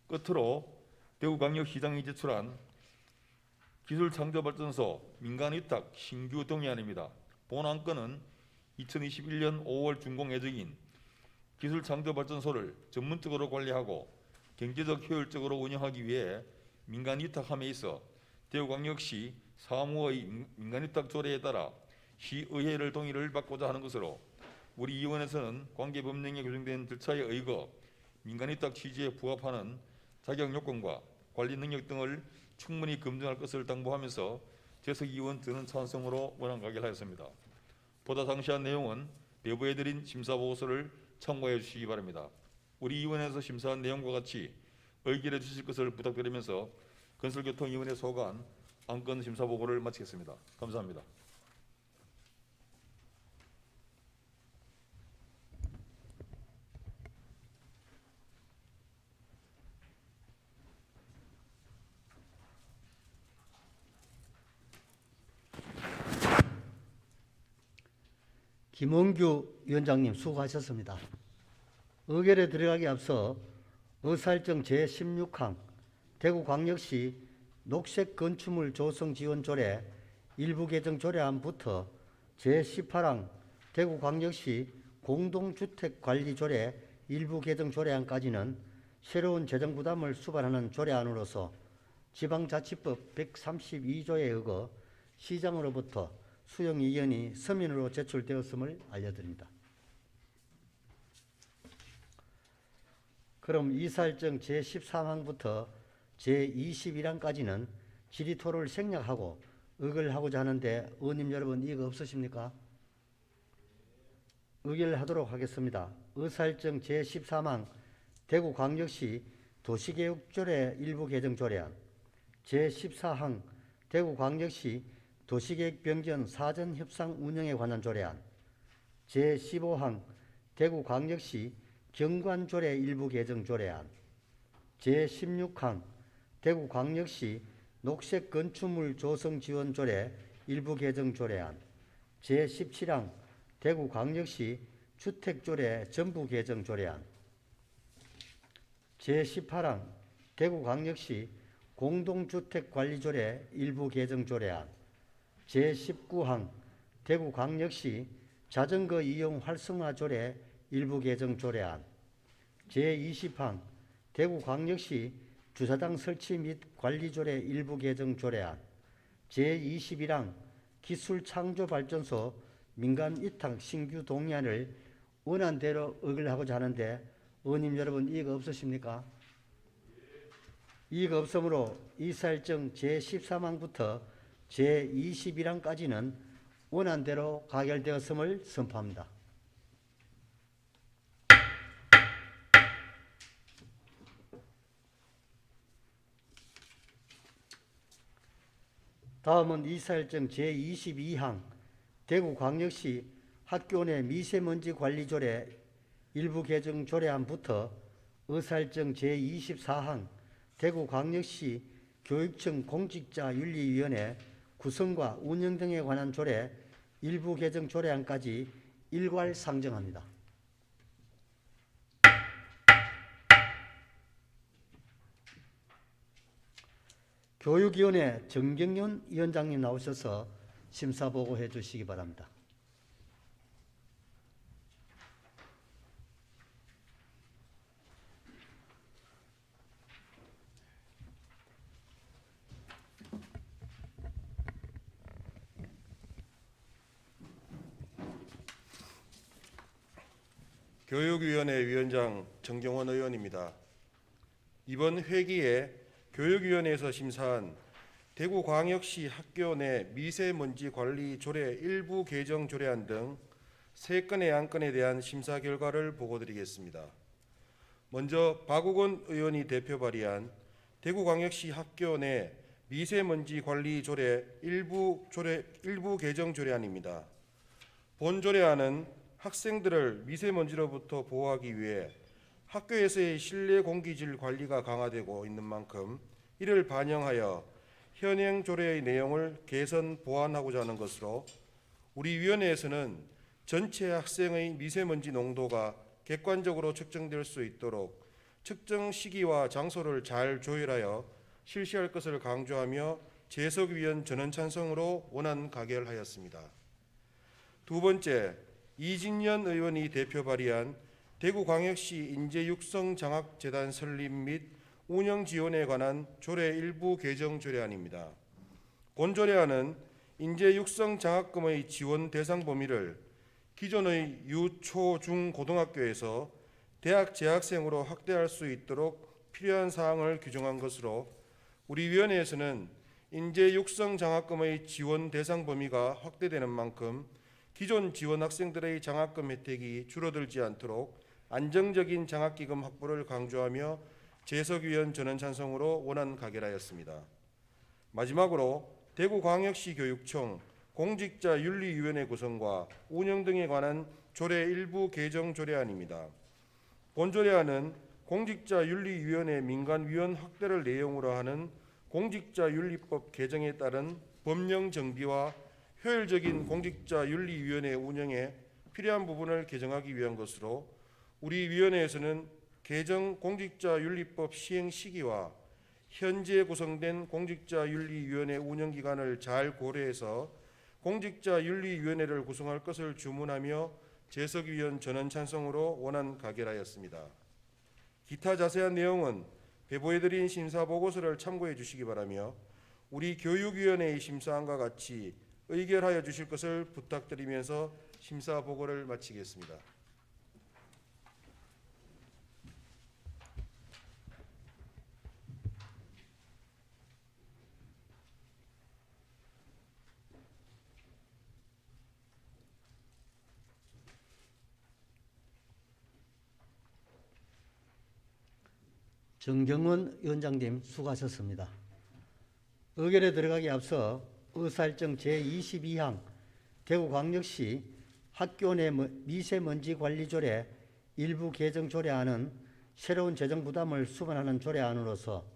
끝으로 대구광역시장이 제출한 기술창조발전소 민간위탁 신규 동의안입니다. 본 안건은 2021년 5월 준공 예정인 기술창조발전소를 전문적으로 관리하고 경제적 효율적으로 운영하기 위해 민간위탁함에 있어 대구광역시 사무의 민간위탁 조례에 따라 시의회를 동의를 받고자 하는 것으로 우리 의원에서는 관계법령에 규정된 절차에 의거 민간위탁 취지에 부합하는 자격 요건과 관리 능력 등을 충분히 검증할 것을 당부하면서 재석 의원 전원 찬성으로 원안 가결하였습니다. 보다 상세한 내용은 배부해드린 심사보고서를 참고해 주시기 바랍니다. 우리 의원에서 심사한 내용과 같이 의결해 주실 것을 부탁드리면서 건설교통위원회 소관 안건 심사보고를 마치겠습니다. 감사합니다. 김원규 위원장님 수고하셨습니다. 의결에 들어가기 앞서 의사일정 제16항 대구광역시 녹색건축물 조성 지원 조례 일부 개정 조례안부터 제18항 대구광역시 공동주택관리 조례 일부 개정 조례안까지는 새로운 재정부담을 수반하는 조례안으로서 지방자치법 132조에 의거 시장으로부터 수용 의견이 서면으로 제출되었음을 알려드립니다. 그럼 이사일정 제13항부터 제21항까지는 질의토론을 생략하고 의결하고자 하는데 의원님 여러분 이의가 없으십니까? 의결하도록 하겠습니다. 의사일정 제13항 대구광역시 도시계획조례 일부 개정 조례안, 제14항 대구광역시 도시계획 변경 사전 협상 운영에 관한 조례안, 제15항 대구광역시 경관조례 일부 개정 조례안, 제16항 대구광역시 녹색건축물 조성 지원 조례 일부 개정 조례안, 제17항 대구광역시 주택조례 전부 개정 조례안, 제18항 대구광역시 공동주택관리조례 일부 개정 조례안, 제19항 대구광역시 자전거 이용 활성화 조례 일부 개정 조례안, 제20항 대구광역시 주차장 설치 및 관리 조례 일부 개정 조례안, 제21항 기술창조발전소 민간 위탁 신규 동의안을 원안대로 의결하고자 하는데 의원님 여러분 이익 없으십니까? 이익 없으므로 이사일정 제13항부터 제21항까지는 원안대로 가결되었음을 선포합니다. 다음은 이사일정 제22항 대구광역시 학교 내 미세먼지 관리 조례 일부 개정 조례안부터 의사일정 제24항 대구광역시 교육청 공직자윤리위원회 구성과 운영 등에 관한 조례 일부 개정 조례안까지 일괄 상정합니다. 교육위원회 정경윤 위원장님 나오셔서 심사보고해 주시기 바랍니다. 교육위원회 위원장 정경원 의원입니다. 이번 회기에 교육위원회에서 심사한 대구광역시 학교 내 미세먼지 관리 조례 일부 개정 조례안 등 3건의 안건에 대한 심사 결과를 보고드리겠습니다. 먼저 박우건 의원이 대표 발의한 대구광역시 학교 내 미세먼지 관리 조례 일부 개정 조례안입니다. 본 조례안은 학생들을 미세먼지로부터 보호하기 위해 학교에서의 실내 공기질 관리가 강화되고 있는 만큼 이를 반영하여 현행 조례의 내용을 개선 보완하고자 하는 것으로 우리 위원회에서는 전체 학생의 미세먼지 농도가 객관적으로 측정될 수 있도록 측정 시기와 장소를 잘 조율하여 실시할 것을 강조하며 재석위원 전원 찬성으로 원안 가결하였습니다. 두 번째, 이진년 의원이 대표 발의한 대구광역시 인재육성장학재단 설립 및 운영 지원에 관한 조례 일부 개정 조례안입니다. 본 조례안은 인재육성장학금의 지원 대상 범위를 기존의 유, 초, 중, 고등학교에서 대학 재학생으로 확대할 수 있도록 필요한 사항을 규정한 것으로 우리 위원회에서는 인재육성장학금의 지원 대상 범위가 확대되는 만큼 기존 지원 학생들의 장학금 혜택이 줄어들지 않도록 안정적인 장학기금 확보를 강조하며 재석위원 전원 찬성으로 원안 가결하였습니다. 마지막으로 대구광역시 교육청 공직자윤리위원회 구성과 운영 등에 관한 조례 일부 개정 조례안입니다. 본 조례안은 공직자윤리위원회 민간위원 확대를 내용으로 하는 공직자윤리법 개정에 따른 법령 정비와 효율적인 공직자윤리위원회 운영에 필요한 부분을 개정하기 위한 것으로 우리 위원회에서는 개정 공직자윤리법 시행 시기와 현재 구성된 공직자윤리위원회 운영기간을 잘 고려해서 공직자윤리위원회를 구성할 것을 주문하며 재석위원 전원 찬성으로 원안 가결하였습니다. 기타 자세한 내용은 배부해드린 심사보고서를 참고해 주시기 바라며 우리 교육위원회의 심사안과 같이 의결하여 주실 것을 부탁드리면서 심사보고를 마치겠습니다. 정경원 위원장님 수고하셨습니다. 의결에 들어가기 앞서 의사일정 제22항 대구광역시 학교 내 미세먼지 관리 조례 일부 개정 조례안은 새로운 재정 부담을 수반하는 조례안으로서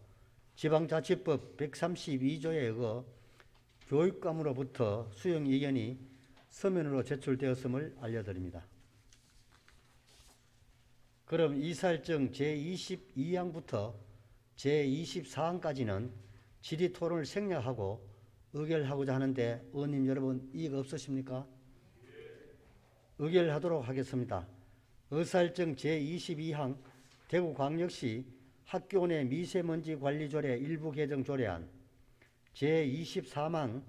지방자치법 132조에 의거 교육감으로부터 수용 의견이 서면으로 제출되었음을 알려드립니다. 그럼 이사일정 제22항부터 제24항까지는 질의 토론을 생략하고 의결하고자 하는데 의원님 여러분 이익 없으십니까? 의결하도록 하겠습니다. 의사일정 제22항 대구광역시 학교 내 미세먼지 관리조례 일부 개정 조례안, 제24항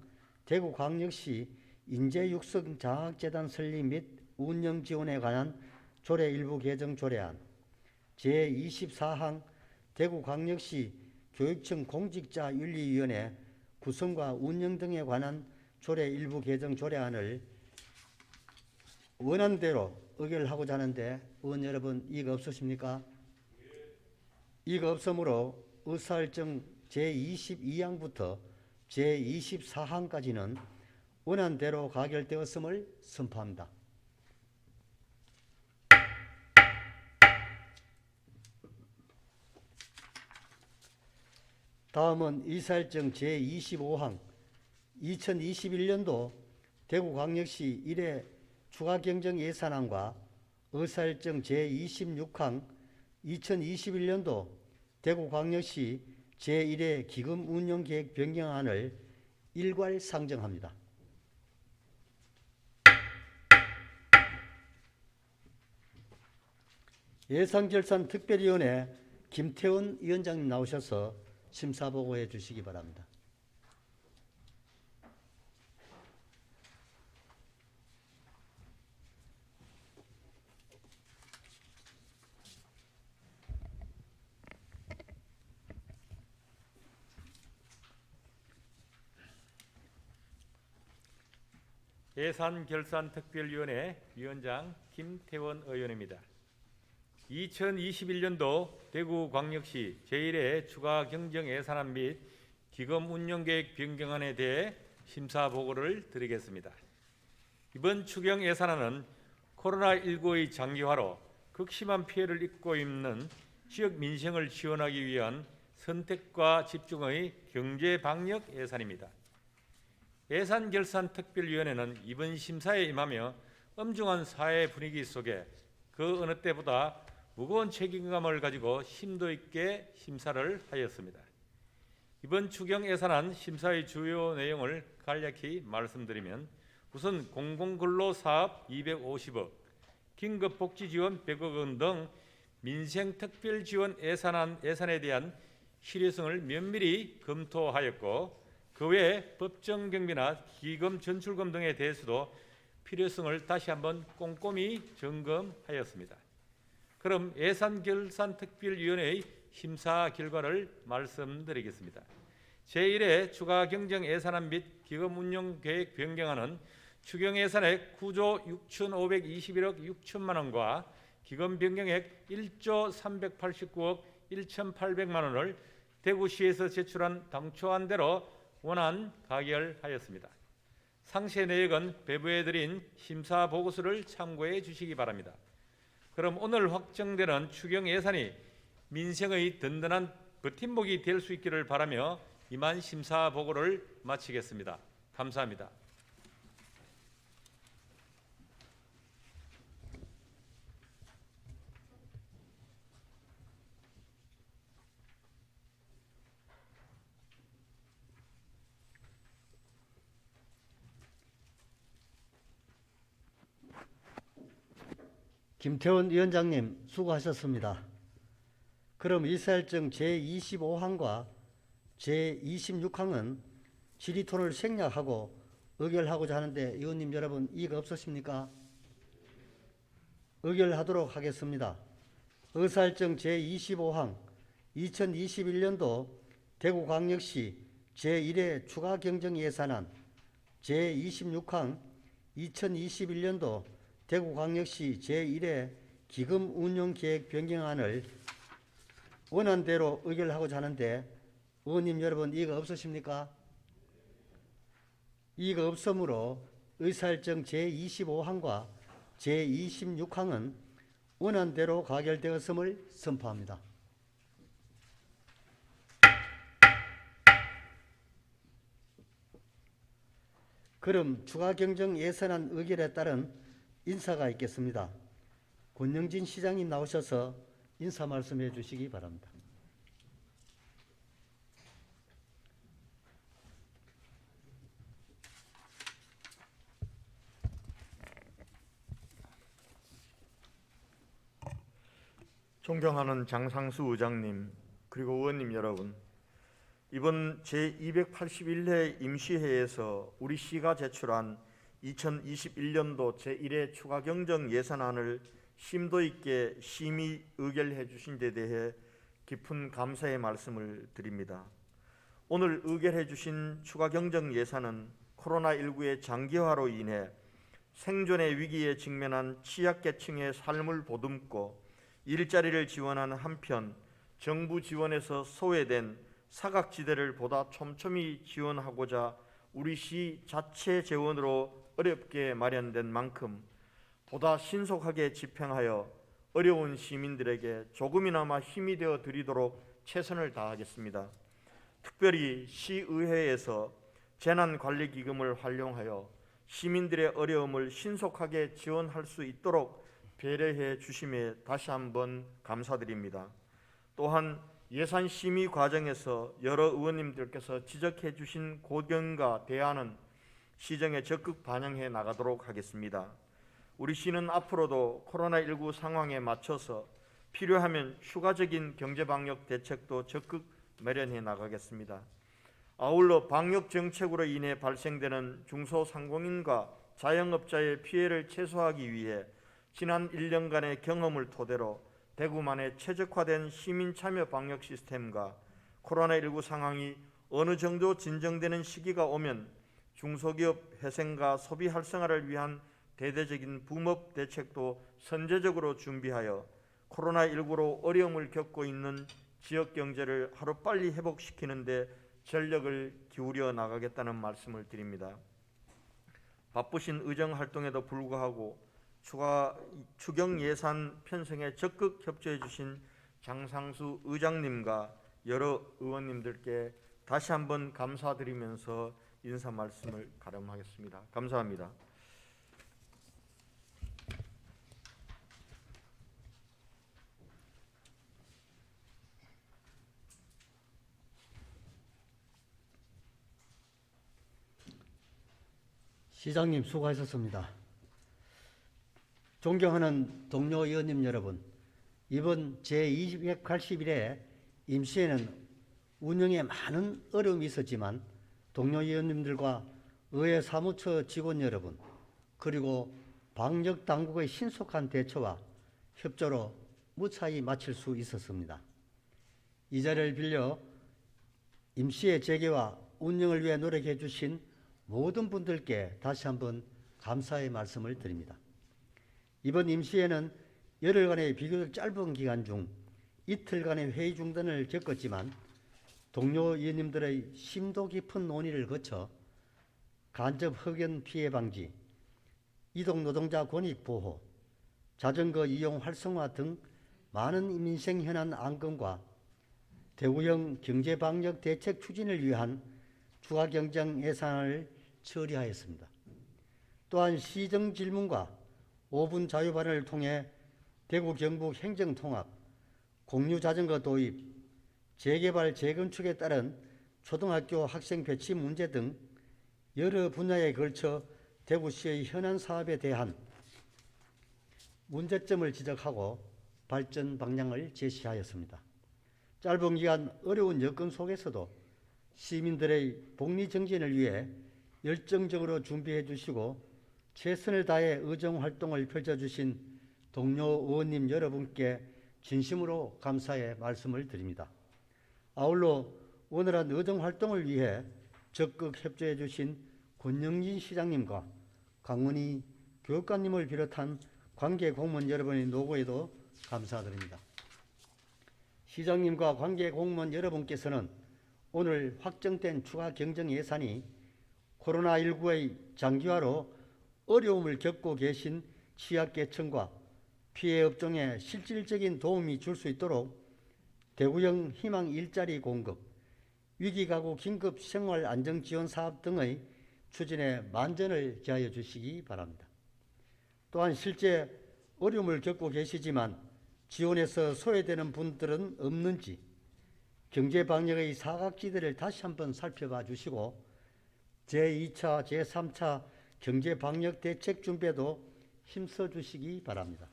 대구광역시 인재육성장학재단 설립 및 운영 지원에 관한 조례 일부 개정 조례안, 제24항 대구광역시 교육청 공직자윤리위원회 구성과 운영 등에 관한 조례 일부 개정 조례안을 원안대로 의결하고자 하는데 의원 여러분 이익 없으십니까? 이익 없으므로 의사일정 제22항부터 제24항까지는 원안대로 가결되었음을 선포합니다. 다음은 의사일정 제25항 2021년도 대구광역시 1회 추가경정 예산안과 의사일정 제26항 2021년도 대구광역시 제1회 기금 운용계획 변경안을 일괄 상정합니다. 예산결산특별위원회 김태훈 위원장님 나오셔서 심사보고해 주시기 바랍니다. 예산결산특별위원회 위원장 김태원 의원입니다. 2021년도 대구광역시 제1회 추가경정예산안 및 기금운용계획 변경안에 대해 심사보고를 드리겠습니다. 이번 추경예산안은 코로나19의 장기화로 극심한 피해를 입고 있는 지역 민생을 지원하기 위한 선택과 집중의 경제방역 예산입니다. 예산결산특별위원회는 이번 심사에 임하며 엄중한 사회 분위기 속에 그 어느 때보다 무거운 책임감을 가지고 심도 있게 심사를 하였습니다. 이번 추경 예산안 심사의 주요 내용을 간략히 말씀드리면 우선 공공근로사업 250억, 긴급복지지원 100억 원 등 민생특별지원 예산에 대한 실효성을 면밀히 검토하였고 그 외 법정 경비나 기금 전출금 등에 대해서도 필요성을 다시 한번 꼼꼼히 점검하였습니다. 그럼 예산결산특별위원회의 심사 결과를 말씀드리겠습니다. 제1회 추가경정예산안 및 기금운용계획 변경안은 추경예산액 9조 6,521억 6천만 원과 기금 변경액 1조 389억 1,800만 원을 대구시에서 제출한 당초안대로 원안 가결하였습니다. 상세 내역은 배부해드린 심사보고서를 참고해 주시기 바랍니다. 그럼 오늘 확정되는 추경 예산이 민생의 든든한 버팀목이 될 수 있기를 바라며 이만 심사보고를 마치겠습니다. 감사합니다. 김태원 위원장님 수고하셨습니다. 그럼 의사일정 제25항과 제26항은 질의토론을 생략하고 의결하고자 하는데 의원님 여러분 이익 없으십니까? 의결하도록 하겠습니다. 의사일정 제25항 2021년도 대구광역시 제1회 추가경정예산안, 제26항 2021년도 대구광역시 제1회 기금운용계획 변경안을 원안대로 의결하고자 하는데 의원님 여러분 이익 없으십니까? 이익 없으므로 의사일정 제25항과 제26항은 원안대로 가결되었음을 선포합니다. 그럼 추가경정예산안 의결에 따른 인사가 있겠습니다. 권영진 시장님 나오셔서 인사 말씀해 주시기 바랍니다. 존경하는 장상수 의장님, 그리고 의원님 여러분, 이번 제281회 임시회에서 우리 시가 제출한 2021년도 제1회 추가경정 예산안을 심도 있게 심의 의결해 주신 데 대해 깊은 감사의 말씀을 드립니다. 오늘 의결해 주신 추가경정 예산은 코로나19의 장기화로 인해 생존의 위기에 직면한 취약계층의 삶을 보듬고 일자리를 지원하는 한편 정부 지원에서 소외된 사각지대를 보다 촘촘히 지원하고자 우리 시 자체 재원으로 어렵게 마련된 만큼 보다 신속하게 집행하여 어려운 시민들에게 조금이나마 힘이 되어 드리도록 최선을 다하겠습니다. 특별히 시의회에서 재난관리기금을 활용하여 시민들의 어려움을 신속하게 지원할 수 있도록 배려해 주심에 다시 한번 감사드립니다. 또한 예산 심의 과정에서 여러 의원님들께서 지적해 주신 고견과 대안은 시정에 적극 반영해 나가도록 하겠습니다. 우리 시는 앞으로도 코로나19 상황에 맞춰서 필요하면 추가적인 경제방역 대책도 적극 마련해 나가겠습니다. 아울러 방역 정책으로 인해 발생되는 중소상공인과 자영업자의 피해를 최소화하기 위해 지난 1년간의 경험을 토대로 대구만의 최적화된 시민 참여 방역 시스템과 코로나19 상황이 어느 정도 진정되는 시기가 오면 중소기업 회생과 소비 활성화를 위한 대대적인 붐업 대책도 선제적으로 준비하여 코로나19로 어려움을 겪고 있는 지역 경제를 하루빨리 회복시키는 데 전력을 기울여 나가겠다는 말씀을 드립니다. 바쁘신 의정 활동에도 불구하고 추경 예산 편성에 적극 협조해 주신 장상수 의장님과 여러 의원님들께 다시 한번 감사드리면서 인사 말씀을 가름하겠습니다. 감사합니다. 시장님 수고하셨습니다. 존경하는 동료 의원님 여러분, 이번 제281회 임시회는 운영에 많은 어려움이 있었지만 동료 의원님들과 의회 사무처 직원 여러분, 그리고 방역 당국의 신속한 대처와 협조로 무사히 마칠 수 있었습니다. 이 자리를 빌려 임시회 재개와 운영을 위해 노력해 주신 모든 분들께 다시 한번 감사의 말씀을 드립니다. 이번 임시회는 열흘간의 비교적 짧은 기간 중 이틀간의 회의 중단을 겪었지만 동료 의원님들의 심도 깊은 논의를 거쳐 간접 흡연 피해 방지, 이동 노동자 권익 보호, 자전거 이용 활성화 등 많은 민생 현안 안건과 대구형 경제방역 대책 추진을 위한 추가경정 예산을 처리하였습니다. 또한 시정 질문과 5분 자유발언을 통해 대구 경북 행정통합, 공유자전거 도입, 재개발 재건축에 따른 초등학교 학생 배치 문제 등 여러 분야에 걸쳐 대구시의 현안 사업에 대한 문제점을 지적하고 발전 방향을 제시하였습니다. 짧은 기간 어려운 여건 속에서도 시민들의 복리 정진을 위해 열정적으로 준비해 주시고 최선을 다해 의정 활동을 펼쳐주신 동료 의원님 여러분께 진심으로 감사의 말씀을 드립니다. 아울러 원활한 의정 활동을 위해 적극 협조해 주신 권영진 시장님과 강문희 교육관님을 비롯한 관계 공무원 여러분의 노고에도 감사드립니다. 시장님과 관계 공무원 여러분께서는 오늘 확정된 추가 경정 예산이 코로나19의 장기화로 어려움을 겪고 계신 취약계층과 피해 업종에 실질적인 도움이 줄 수 있도록 대구형 희망 일자리 공급, 위기가구 긴급 생활 안정 지원 사업 등의 추진에 만전을 기하여 주시기 바랍니다. 또한 실제 어려움을 겪고 계시지만 지원에서 소외되는 분들은 없는지 경제방역의 사각지대를 다시 한번 살펴봐 주시고 제2차, 제3차 경제방역 대책 준비에도 힘써 주시기 바랍니다.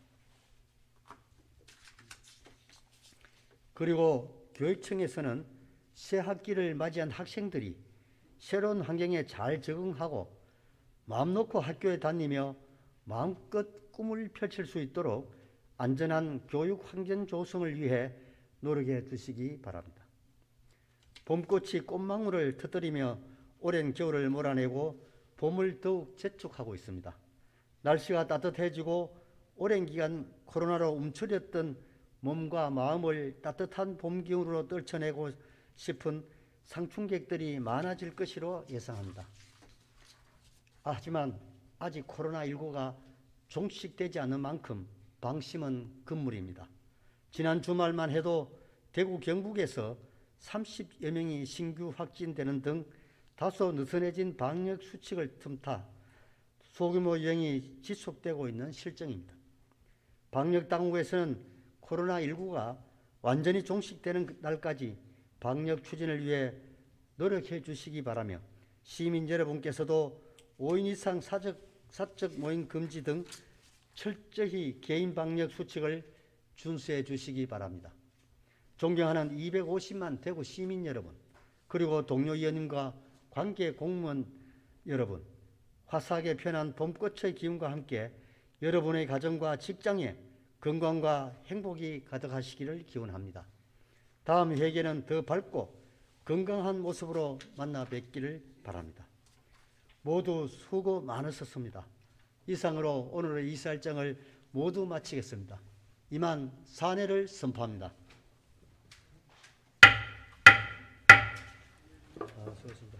그리고 교육청에서는 새 학기를 맞이한 학생들이 새로운 환경에 잘 적응하고 마음 놓고 학교에 다니며 마음껏 꿈을 펼칠 수 있도록 안전한 교육 환경 조성을 위해 노력해 주시기 바랍니다. 봄꽃이 꽃망울을 터뜨리며 오랜 겨울을 몰아내고 봄을 더욱 재촉하고 있습니다. 날씨가 따뜻해지고 오랜 기간 코로나로 움츠렸던 몸과 마음을 따뜻한 봄 기운으로 떨쳐내고 싶은 상충객들이 많아질 것으로 예상합니다. 하지만 아직 코로나19가 종식되지 않은 만큼 방심은 금물입니다. 지난 주말만 해도 대구 경북에서 30여 명이 신규 확진되는 등 다소 느슨해진 방역 수칙을 틈타 소규모 유행이 지속되고 있는 실정입니다. 방역 당국에서는 코로나19가 완전히 종식되는 날까지 방역 추진을 위해 노력해 주시기 바라며 시민 여러분께서도 5인 이상 사적 모임 금지 등 철저히 개인 방역 수칙을 준수해 주시기 바랍니다. 존경하는 250만 대구 시민 여러분, 그리고 동료 의원님과 관계 공무원 여러분, 화사하게 편한 봄꽃의 기운과 함께 여러분의 가정과 직장에 건강과 행복이 가득하시기를 기원합니다. 다음 회개는 더 밝고 건강한 모습으로 만나 뵙기를 바랍니다. 모두 수고 많으셨습니다. 이상으로 오늘의 이사일정을 모두 마치겠습니다. 이만 사내를 선포합니다. 수고하셨습니다.